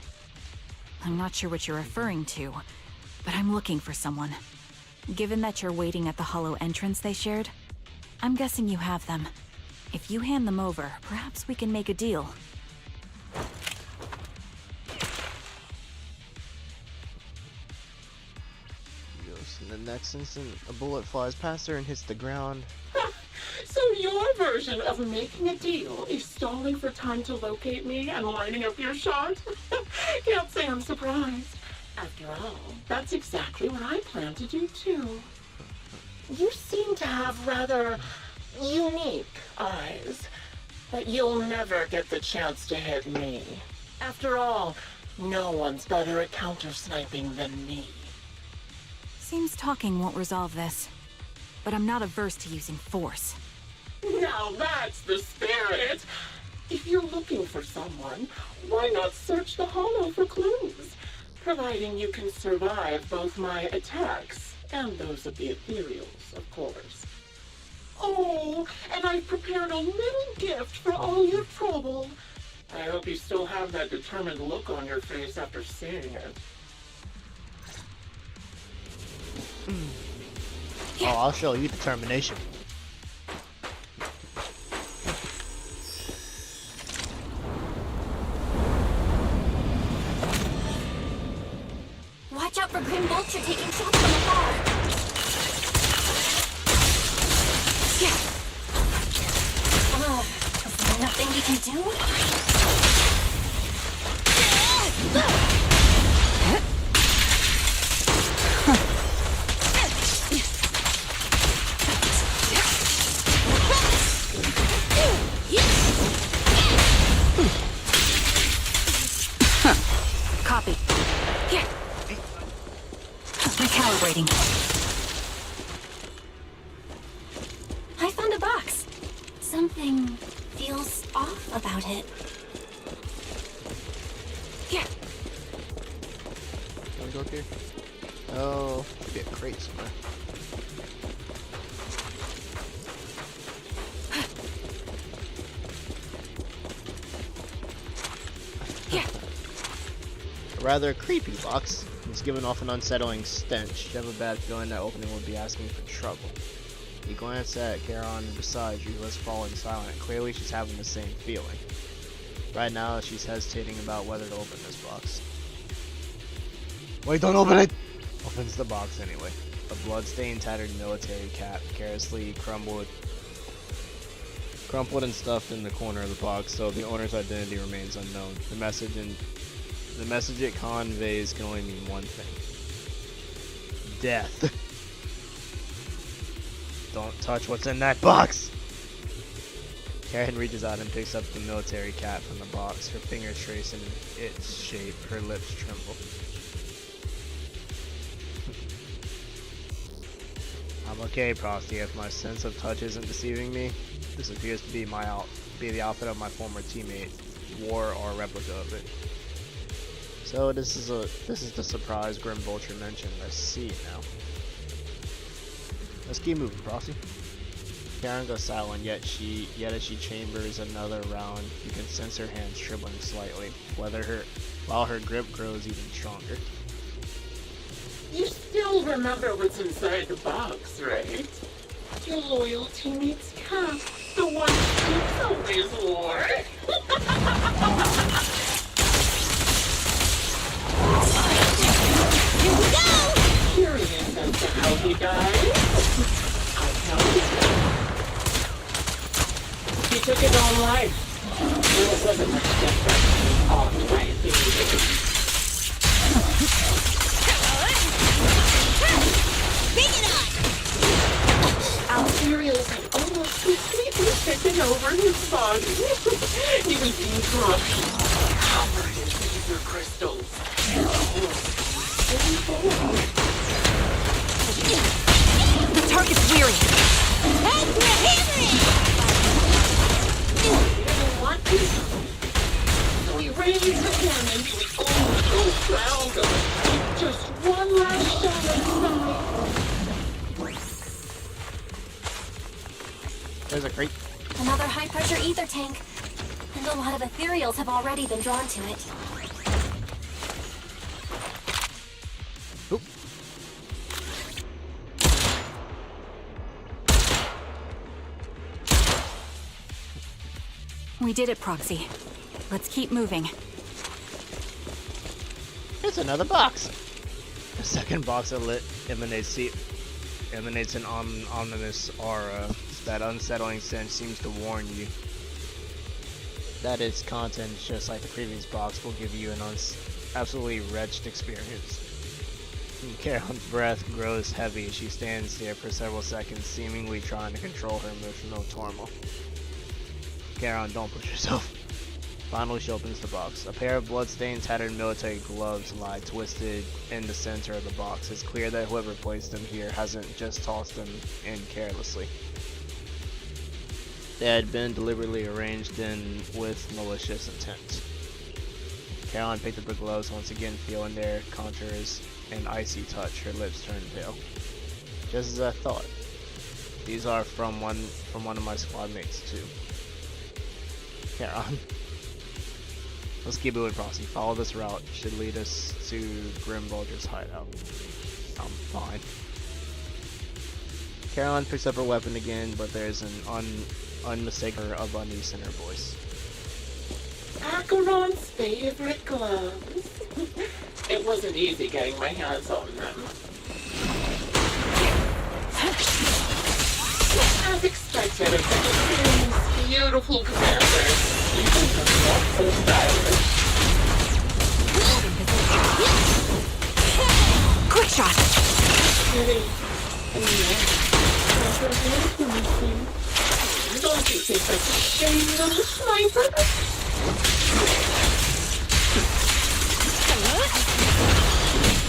I'm not sure what you're referring to, but I'm looking for someone. Given that you're waiting at the hollow entrance they shared, I'm guessing you have them. If you hand them over, perhaps we can make a deal. In the next instant, a bullet flies past her and hits the ground. So your version of making a deal is stalling for time to locate me and lining up your shot? Can't say I'm surprised. After all, that's exactly what I plan to do too. You seem to have rather unique eyes, but you'll never get the chance to hit me. After all, no one's better at counter-sniping than me. Seems talking won't resolve this, but I'm not averse to using force. Now that's the spirit! If you're looking for someone, why not search the hollow for clues? Providing you can survive both my attacks and those of the ethereals, of course. Oh, and I've prepared a little gift for all your trouble. I hope you still have that determined look on your face after seeing it. Oh, I'll show you determination. Watch out for Grim Vulture taking shots from afar. Is there nothing we can do? Copy. Here. Recalibrating. I found a box. Something feels off about it. Here. Wanna go up here? Oh, be a crate somewhere. Here. A rather creepy box. It's giving off an unsettling stench. You have a bad feeling that opening would be asking for trouble. You glance at Charon beside you, who has fallen silent. Clearly she's having the same feeling. Right now, she's hesitating about whether to open this box. Wait, don't open it! Opens the box anyway. A blood-stained, tattered military cap, carelessly crumpled and stuffed in the corner of the box, so the owner's identity remains unknown. The message it conveys can only mean one thing. Death. Don't touch what's in that box! Karen reaches out and picks up the military cap from the box, her fingers tracing its shape, her lips tremble. I'm okay, Prosty, if my sense of touch isn't deceiving me. This appears to be the outfit of my former teammate, wore or a replica of it. So this is the surprise Grim Vulture mentioned. I see it now. Let's keep moving, Prosty. Karen goes silent, yet as she chambers another round, you can sense her hands trembling slightly, while her grip grows even stronger. You still remember what's inside the box, right? Your loyal teammate's cap, the one you always wore. Here we go! Curious as to how he died? I know. He took his own life. It wasn't much different. Off by a baby. Bring it on! Alfarius had almost completely taken over his body. He was being crushed, covered in ether crystals. The target's weary. Time for a hammering! What is so we raise the cannon to the old ground. Just one last shot inside. There's a crate. Another high-pressure ether tank. And a lot of ethereals have already been drawn to it. Oop. We did it, Proxy. Let's keep moving. Here's another box. The second box emanates an ominous aura. That unsettling sense seems to warn you that its contents, just like the previous box, will give you an absolutely wretched experience. Carol's breath grows heavy as she stands there for several seconds, seemingly trying to control her emotional turmoil. Carol, don't push yourself. Finally, she opens the box. A pair of bloodstained, tattered military gloves lie twisted in the center of the box. It's clear that whoever placed them here hasn't just tossed them in carelessly. They had been deliberately arranged in with malicious intent. Caroline picked up the gloves, once again feeling their contours an icy touch. Her lips turned pale. Just as I thought. These are from one of my squad mates too. Caroline. Let's keep moving, Proxy. Follow this route. Should lead us to Grim Vulture's hideout. I'm fine. Caroline picks up her weapon again, but there's an unmistakable of unease in her voice. Acheron's favorite gloves. It wasn't easy getting my hands on them. As expected, of such a beautiful commander, you think I'm not so stylish. Quick shot! Don't you think that's a shame, little sniper?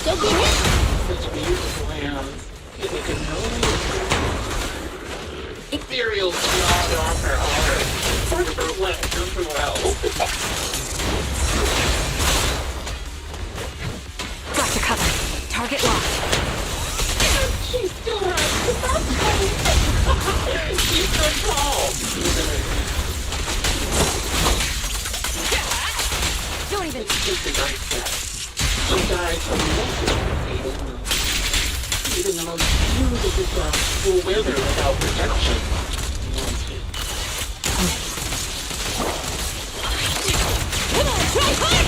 Don't get hit! Such beautiful hands. If you can know ethereal not on her arm. For her left as well. Got to cover. Target locked. She still has the backbone. She's so tall. Don't even. It's just a nice set. She died from multiple fatal wounds. Even the most beautiful gloves will wither without protection. Come on, try hard!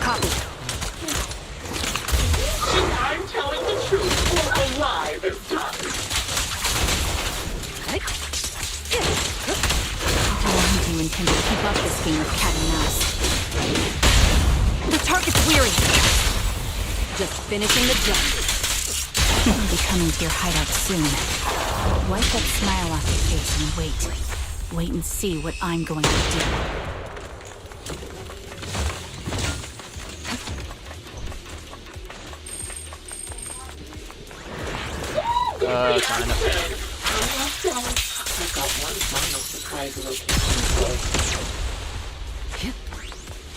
Copy. I'm telling the truth or a lie this time. How long do you intend to keep up this game of cat and mouse? The target's weary. Just finishing the job. I'll be coming to your hideout soon. Wipe that smile off your face and wait. Wait and see what I'm going to do. Kind of. I've got one final surprise location.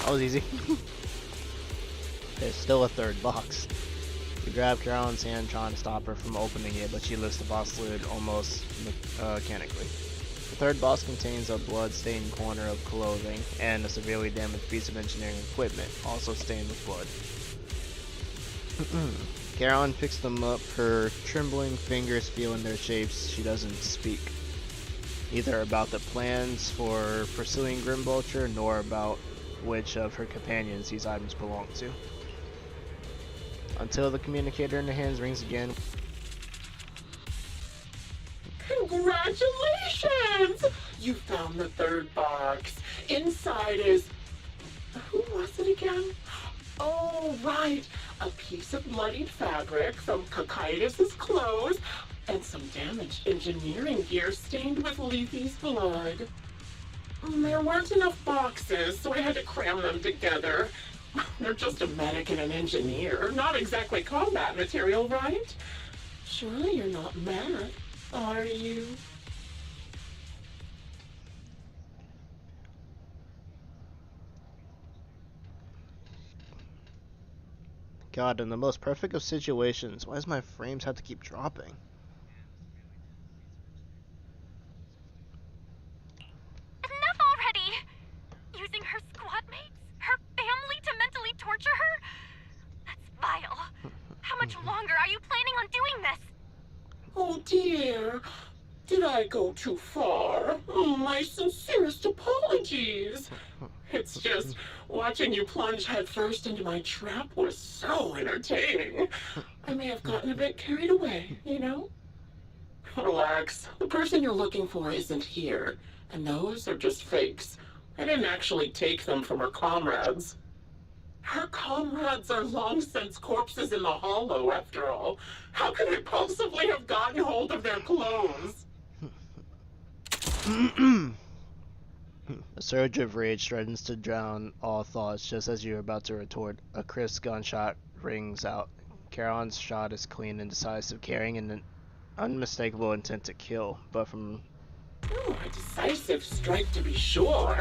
That was easy. There's still a third box. You grab Carolyn's hand, trying to stop her from opening it, but she lifts the box lid almost mechanically. The third box contains a blood-stained corner of clothing and a severely damaged piece of engineering equipment, also stained with blood. Carolyn picks them up, her trembling fingers feeling their shapes. She doesn't speak, either about the plans for pursuing Grim Vulture, nor about which of her companions these items belong to. Until the communicator in her hands rings again. Congratulations! You found the third box. Inside is... Who was it again? Oh, right. A piece of bloodied fabric from Cocytus's clothes and some damaged engineering gear stained with Leafy's blood. There weren't enough boxes, so I had to cram them together. They're just a medic and an engineer. Not exactly combat material, right? Surely you're not mad. Are you? God, in the most perfect of situations, why does my frames have to keep dropping? Enough already! Using her squad mates, her family to mentally torture her? That's vile. How much longer are you planning on doing this? Oh dear. Did I go too far? My sincerest apologies. It's just, watching you plunge headfirst into my trap was so entertaining. I may have gotten a bit carried away, you know? Relax. The person you're looking for isn't here. And those are just fakes. I didn't actually take them from her comrades. Her comrades are long since corpses in the hollow, after all. How could I possibly have gotten hold of their clothes? A surge of rage threatens to drown all thoughts just as you're about to retort. A crisp gunshot rings out. Charon's shot is clean and decisive, carrying an unmistakable intent to kill, but from... Oh, a decisive strike to be sure.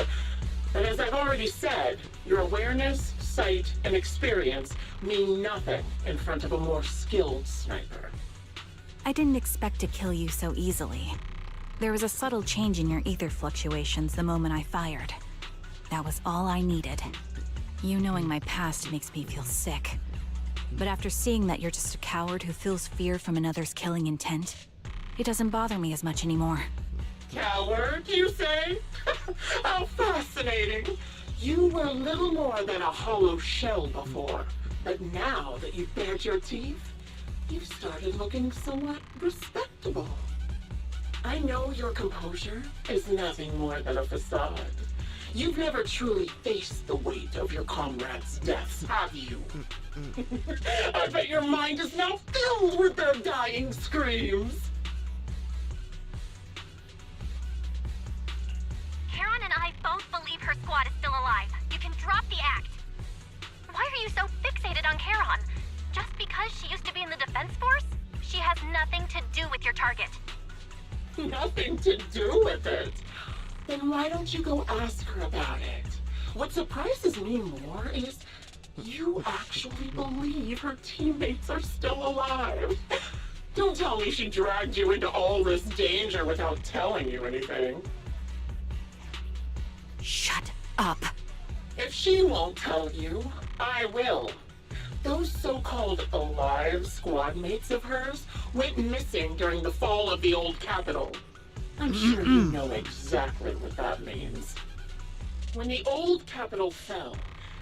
But as I've already said, your awareness, sight, and experience mean nothing in front of a more skilled sniper. I didn't expect to kill you so easily. There was a subtle change in your ether fluctuations the moment I fired. That was all I needed. You knowing my past makes me feel sick. But after seeing that you're just a coward who feels fear from another's killing intent, it doesn't bother me as much anymore. Coward, you say? How fascinating. You were little more than a hollow shell before. But now that you've bared your teeth, you've started looking somewhat respectable. I know your composure is nothing more than a facade. You've never truly faced the weight of your comrades' deaths, have you? I bet your mind is now filled with their dying screams. Karen and I both believe her squad is still alive. You can drop the act. Why are you so fixated on Karen? Just because she used to be in the defense force? She has nothing to do with your target. Nothing to do with it. Then why don't you go ask her about it? What surprises me more is you actually believe her teammates are still alive. Don't tell me she dragged you into all this danger without telling you anything. Shut up. If she won't tell you, I will. Those so-called alive squad mates of hers went missing during the fall of the old capital. I'm sure you know exactly what that means. When the old capital fell,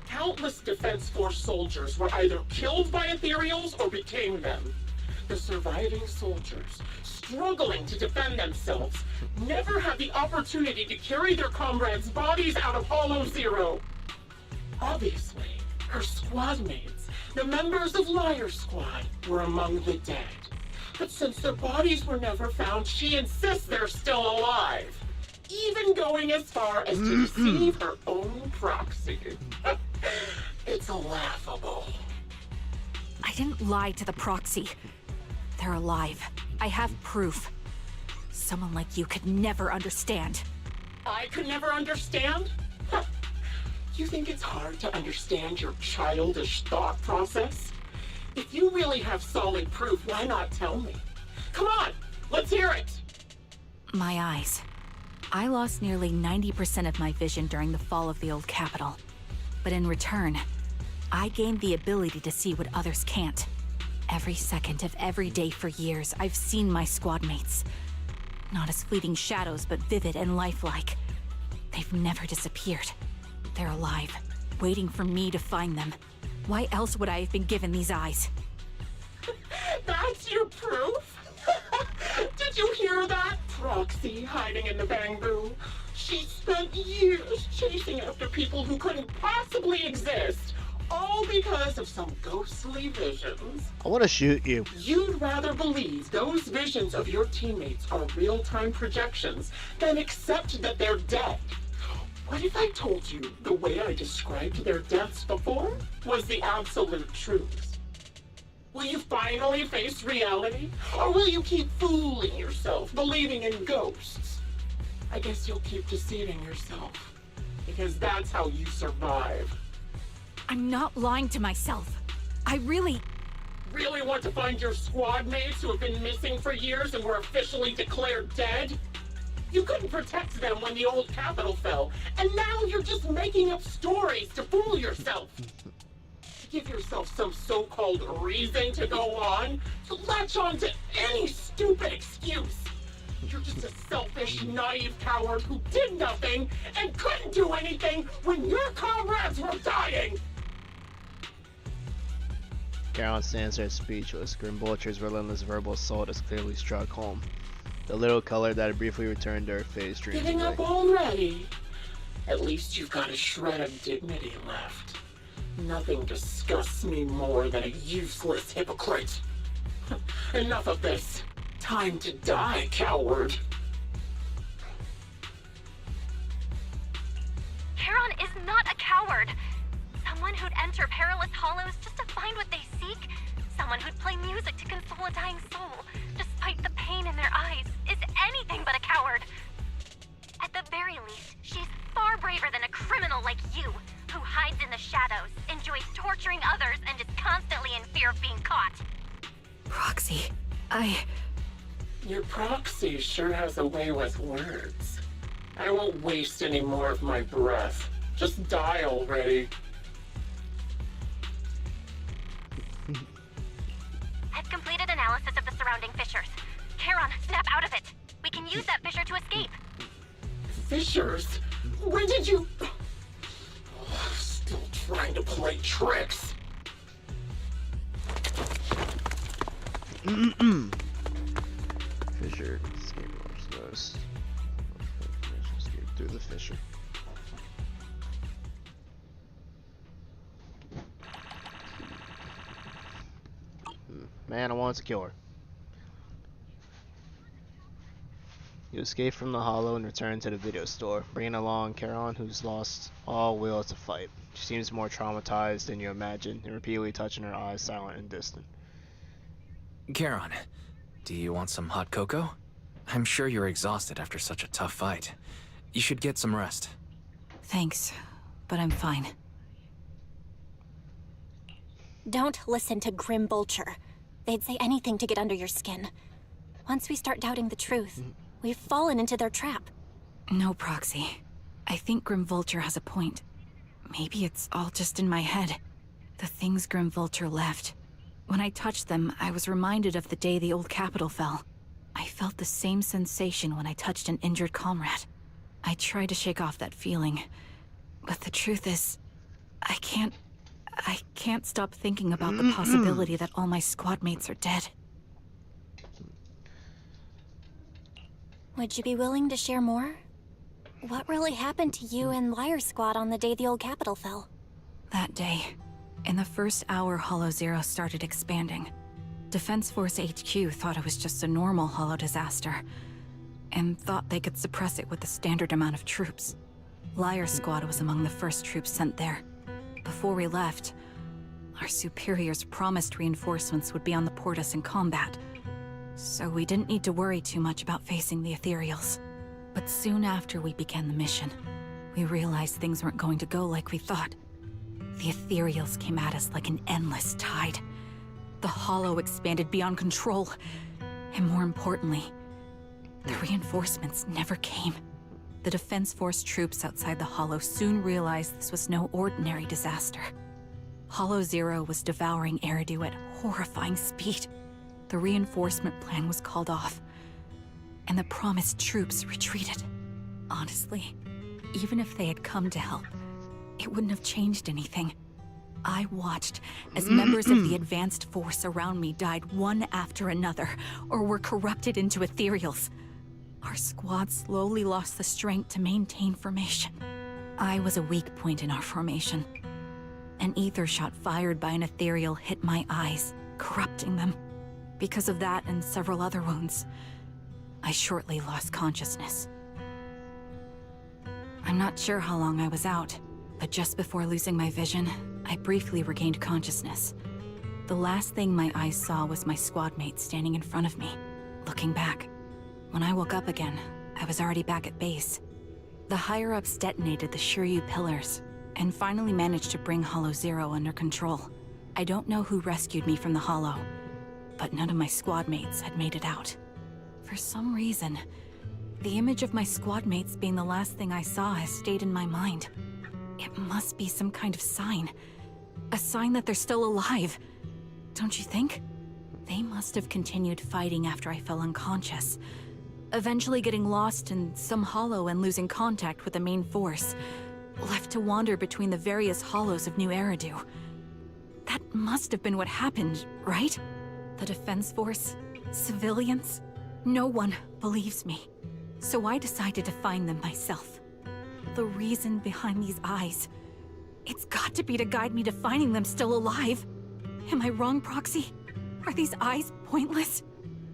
countless Defense Force soldiers were either killed by ethereals or became them. The surviving soldiers, struggling to defend themselves, never had the opportunity to carry their comrades' bodies out of Hollow Zero. Obviously, her squad mates, the members of Liar Squad, were among the dead. But since their bodies were never found, she insists they're still alive. Even going as far as to deceive her own proxy. It's laughable. I didn't lie to the proxy. They're alive. I have proof. Someone like you could never understand. I could never understand? Huh. You think it's hard to understand your childish thought process? If you really have solid proof, why not tell me? Come on, let's hear it! My eyes. I lost nearly 90% of my vision during the fall of the old capital. But in return, I gained the ability to see what others can't. Every second of every day for years, I've seen my squad mates. Not as fleeting shadows, but vivid and lifelike. They've never disappeared. They're alive, waiting for me to find them. Why else would I have been given these eyes? That's your proof? Did you hear that? Proxy hiding in the bamboo. She spent years chasing after people who couldn't possibly exist, all because of some ghostly visions. I want to shoot you. You'd rather believe those visions of your teammates are real-time projections than accept that they're dead. What if I told you the way I described their deaths before was the absolute truth? Will you finally face reality? Or will you keep fooling yourself, believing in ghosts? I guess you'll keep deceiving yourself. Because that's how you survive. I'm not lying to myself. I really Want to find your squad mates who have been missing for years and were officially declared dead? You couldn't protect them when the old capital fell, and now you're just making up stories to fool yourself. To give yourself some so-called reason to go on, to latch on to any stupid excuse. You're just a selfish, naive coward who did nothing and couldn't do anything when your comrades were dying! Charon stands there speechless. Grimbulture's relentless verbal assault has clearly struck home. The little color that had briefly returned to her face dreams Giving away. up already? At least you've got a shred of dignity left. Nothing disgusts me more than a useless hypocrite. Enough of this. Time to die, coward. Charon is not a coward. Someone who'd enter perilous hollows just to find what they seek. Someone who'd play music to console a dying soul, despite the pain in their eyes, is anything but a coward. At the very least, she's far braver than a criminal like you, who hides in the shadows, enjoys torturing others, and is constantly in fear of being caught. Proxy, Your proxy sure has a way with words. I won't waste any more of my breath. Just die already. I've completed analysis of the surrounding fissures. Charon, snap out of it. We can use that fissure to escape. Fissures? When did you... Still trying to play tricks. Fissure. Escape North. Escape through the fissure. Man, I wanted to kill her. You escape from the hollow and return to the video store, bringing along Charon, who's lost all will to fight. She seems more traumatized than you imagined, and repeatedly touching her eyes, silent and distant. Charon, do you want some hot cocoa? I'm sure you're exhausted after such a tough fight. You should get some rest. thanks, but I'm fine. Don't listen to Grimbulture. They'd say anything to get under your skin. Once we start doubting the truth, we've fallen into their trap. No, Proxy. I think Grimbulture has a point. Maybe it's all just in my head. The things Grimbulture left. When I touched them, I was reminded of the day the old capital fell. I felt the same sensation when I touched an injured comrade. I tried to shake off that feeling, but the truth is, I can't stop thinking about the possibility that all my squad mates are dead. Would you be willing to share more? What really happened to you and Liar Squad on the day the old capital fell? That day, in the first hour Hollow Zero started expanding, Defense Force HQ thought it was just a normal Hollow disaster, and thought they could suppress it with the standard amount of troops. Liar Squad was among the first troops sent there. Before we left, our superiors promised reinforcements would be on the Portus in combat, so we didn't need to worry too much about facing the Ethereals. But soon after we began the mission, we realized things weren't going to go like we thought. The Ethereals came at us like an endless tide. The Hollow expanded beyond control, and more importantly, the reinforcements never came. The Defense Force troops outside the Hollow soon realized this was no ordinary disaster. Hollow Zero was devouring Eridu at horrifying speed. The reinforcement plan was called off, and the promised troops retreated. Honestly, even if they had come to help, it wouldn't have changed anything. I watched as members of the advanced force around me died one after another, or were corrupted into ethereals. Our squad slowly lost the strength to maintain formation. I was a weak point in our formation. An ether shot fired by an ethereal hit my eyes, corrupting them. Because of that and several other wounds, I shortly lost consciousness. I'm not sure how long I was out, but just before losing my vision, I briefly regained consciousness. The last thing my eyes saw was my squad mate standing in front of me, looking back. When I woke up again, I was already back at base. The higher-ups detonated the Shiryu pillars, and finally managed to bring Hollow Zero under control. I don't know who rescued me from the Hollow, but none of my squad mates had made it out. For some reason, the image of my squad mates being the last thing I saw has stayed in my mind. It must be some kind of sign. A sign that they're still alive. Don't you think? They must have continued fighting after I fell unconscious, eventually getting lost in some hollow and losing contact with the main force, left to wander between the various hollows of New Eridu. That must have been what happened, right? The defense force, civilians, no one believes me. So I decided to find them myself. The reason behind these eyes, it's got to be to guide me to finding them still alive. Am I wrong, Proxy? Are these eyes pointless?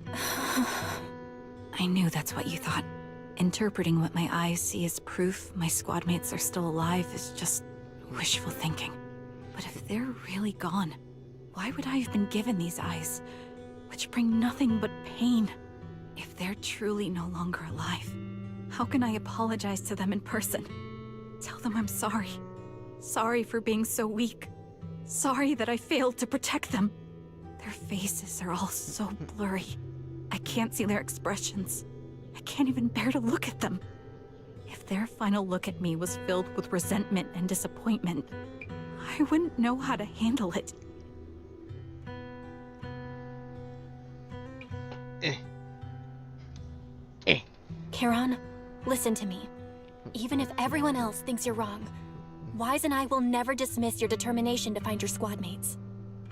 I knew that's what you thought. Interpreting what my eyes see as proof my squad mates are still alive is just wishful thinking. But if they're really gone, why would I have been given these eyes, which bring nothing but pain? If they're truly no longer alive, how can I apologize to them in person? Tell them I'm sorry. Sorry for being so weak. Sorry that I failed to protect them. Their faces are all so blurry. I can't see their expressions. I can't even bear to look at them. If their final look at me was filled with resentment and disappointment, I wouldn't know how to handle it. Charon, listen to me. Even if everyone else thinks you're wrong, Wise and I will never dismiss your determination to find your squad mates.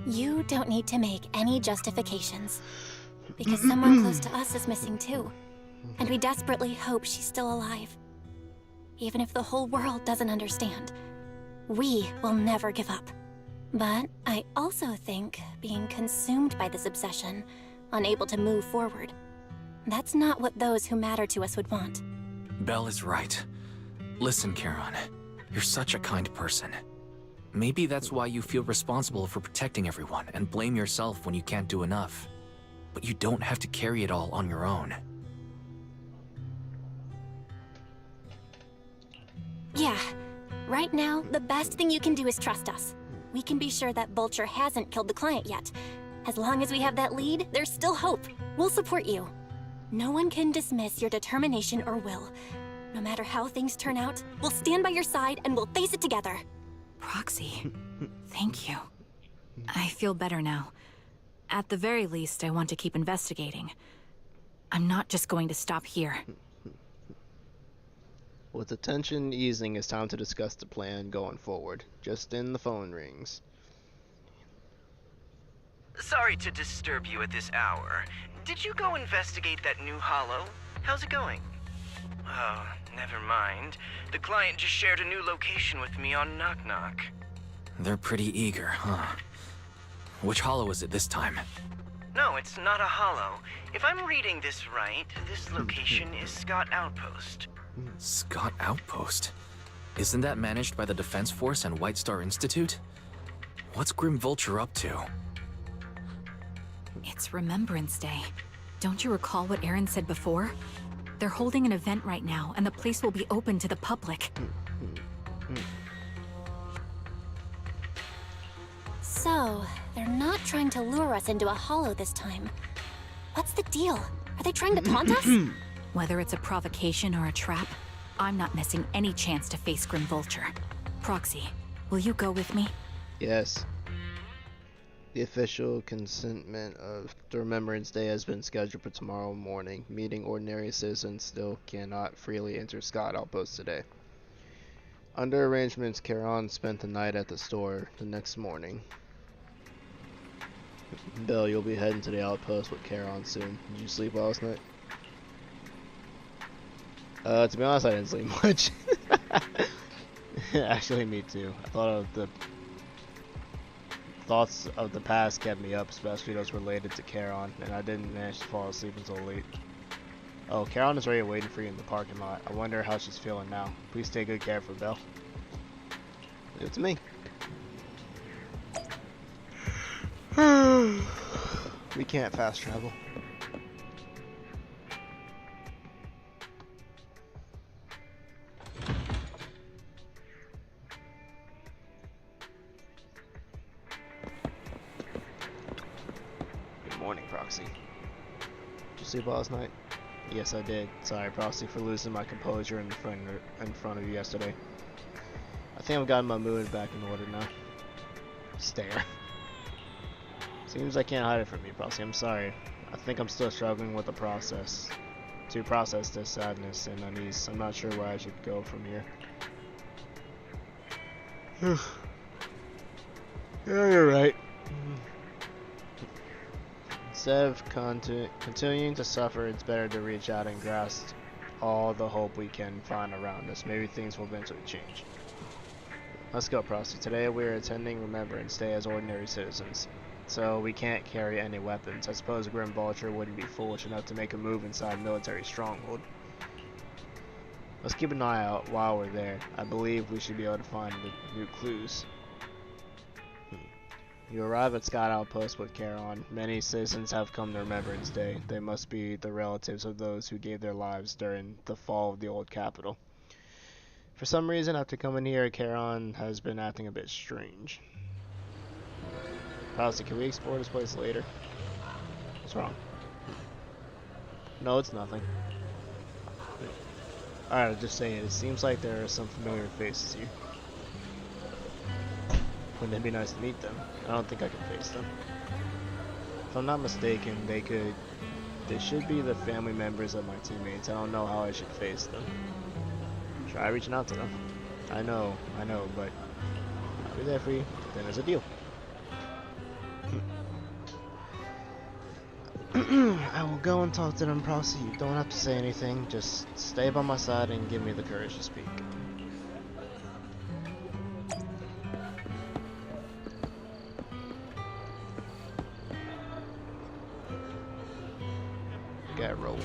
You don't need to make any justifications, because someone close to us is missing too, and we desperately hope she's still alive. Even if the whole world doesn't understand, we will never give up. But I also think being consumed by this obsession, unable to move forward, that's not what those who matter to us would want. Belle is right. Listen, Charon, you're such a kind person. Maybe that's why you feel responsible for protecting everyone and blame yourself when you can't do enough. But you don't have to carry it all on your own. Yeah. Right now, the best thing you can do is trust us. We can be sure that Vulture hasn't killed the client yet. As long as we have that lead, there's still hope. We'll support you. No one can dismiss your determination or will. No matter how things turn out, we'll stand by your side and we'll face it together. Proxy, thank you. I feel better now. At the very least, I want to keep investigating. I'm not just going to stop here. With the tension easing, it's time to discuss the plan going forward. Just then the phone rings. Sorry to disturb you at this hour. Did you go investigate that new hollow? How's it going? Oh, never mind. The client just shared a new location with me on Knock Knock. They're pretty eager, huh? Which hollow is it this time? No, it's not a hollow. If I'm reading this right, this location is Scott Outpost. Scott Outpost? Isn't that managed by the Defense Force and White Star Institute? What's Grim Vulture up to? It's Remembrance Day. Don't you recall what Aaron said before? They're holding an event right now, and the place will be open to the public. So, they're not trying to lure us into a hollow this time. What's the deal? Are they trying to taunt us? Whether it's a provocation or a trap, I'm not missing any chance to face Grim Vulture. Proxy, will you go with me? Yes. The official consentment of the Remembrance Day has been scheduled for tomorrow morning, meaning ordinary citizens still cannot freely enter Scott Outpost today. Under arrangements, Charon spent the night at the store the next morning. Bill, you'll be heading to the outpost with Charon soon. Did you sleep last night? To be honest, I didn't sleep much. Actually, me too. I thought of the thoughts of the past kept me up, especially those related to Charon, and I didn't manage to fall asleep until late. Oh, Charon is already waiting for you in the parking lot. I wonder how she's feeling now. Please take good care of her, Belle. Leave it to me. We can't fast travel. Good morning, Proxy. Did you sleep well last night? Yes, I did. Sorry, Proxy, for losing my composure in front of you yesterday. I think I've gotten my mood back in order now. Stare. Seems I can't hide it from you, Proxy. I'm sorry. I think I'm still struggling with the process. To process this sadness and unease. I'm not sure where I should go from here. Yeah, you're right. Instead of continuing to suffer, it's better to reach out and grasp all the hope we can find around us. Maybe things will eventually change. Let's go, Proxy. Today we're attending Remembrance Day as ordinary citizens. So we can't carry any weapons. I suppose Grim Vulture wouldn't be foolish enough to make a move inside a military stronghold. Let's keep an eye out while we're there. I believe we should be able to find the new clues. You arrive at Scott Outpost with Charon. Many citizens have come to Remembrance Day. They must be the relatives of those who gave their lives during the fall of the old capital. For some reason, after coming here, Charon has been acting a bit strange. Proxy, can we explore this place later? What's wrong? No, it's nothing. Alright, just saying, it seems like there are some familiar faces here. Wouldn't it be nice to meet them? I don't think I can face them. If I'm not mistaken, they should be the family members of my teammates. I don't know how I should face them. Try reaching out to them. I know, but I'll be there for you. Then there's a deal. I will go and talk to them, Proxy. You don't have to say anything. Just stay by my side and give me the courage to speak. Get rolling.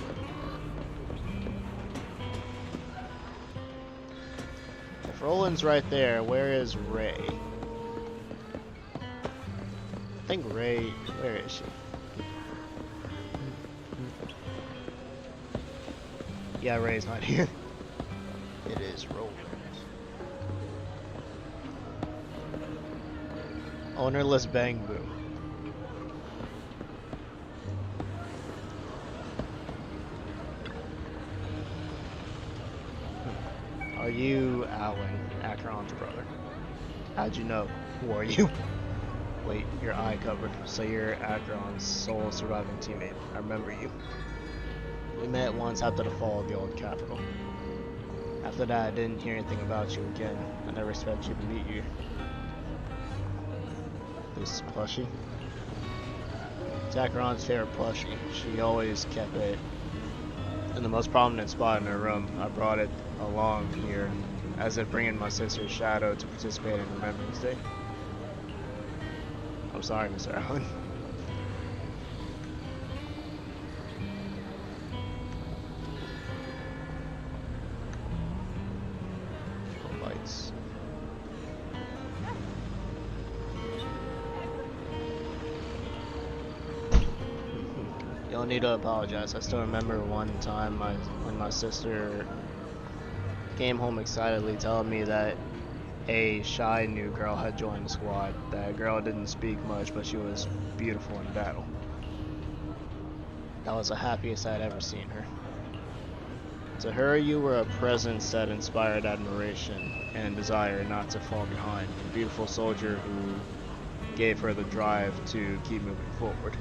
If Roland's right there, where is Ray? I think Ray... Where is she? Yeah, Ray's not here. It is Roland. Ownerless Bang Boom. Are you Alan, Acheron's brother? How'd you know? Who are you? Wait, your eye covered, so you're Acheron's sole surviving teammate. I remember you. We met once after the fall of the old capital. After that, I didn't hear anything about you again. I never expected you to meet you. This plushie? It's Acheron's favorite plushie. She always kept it in the most prominent spot in her room. I brought it along here as if bringing my sister's shadow to participate in Remembrance Day. I'm sorry, Mr. Allen. Lights. You don't need to apologize. I still remember one time when my sister came home excitedly telling me that a shy new girl had joined the squad. That girl didn't speak much, but she was beautiful in battle. That was the happiest I'd ever seen her. To her, you were a presence that inspired admiration and desire not to fall behind. A beautiful soldier who gave her the drive to keep moving forward.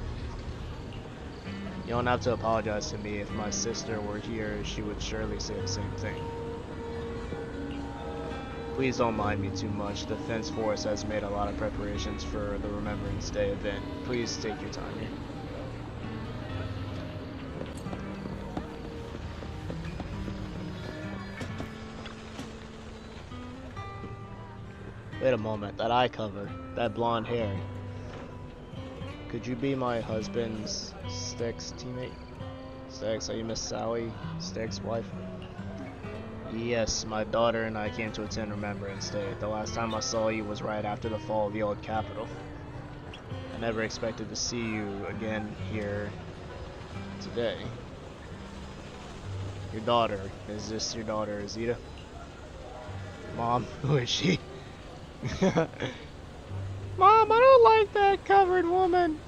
You don't have to apologize to me. If my sister were here, she would surely say the same thing. Please don't mind me too much. The Defense Force has made a lot of preparations for the Remembrance Day event. Please take your time here. Wait a moment, that eye cover, that blonde hair. Could you be my husband's Stick's teammate? Sticks, are you Miss Sally, Stick's wife? Yes, my daughter and I came to attend Remembrance Day. The last time I saw you was right after the fall of the old capital. I never expected to see you again here today. Your daughter. Is this your daughter, Azita? Mom, who is she? Mom, I don't like that covered woman.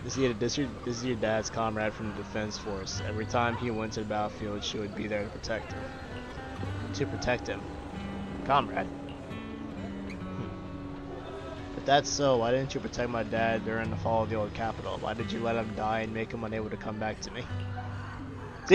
This is your dad's comrade from the Defense Force. Every time he went to the battlefield, she would be there to protect him. Comrade. If that's so, why didn't you protect my dad during the fall of the old capital? Why did you let him die and make him unable to come back to me?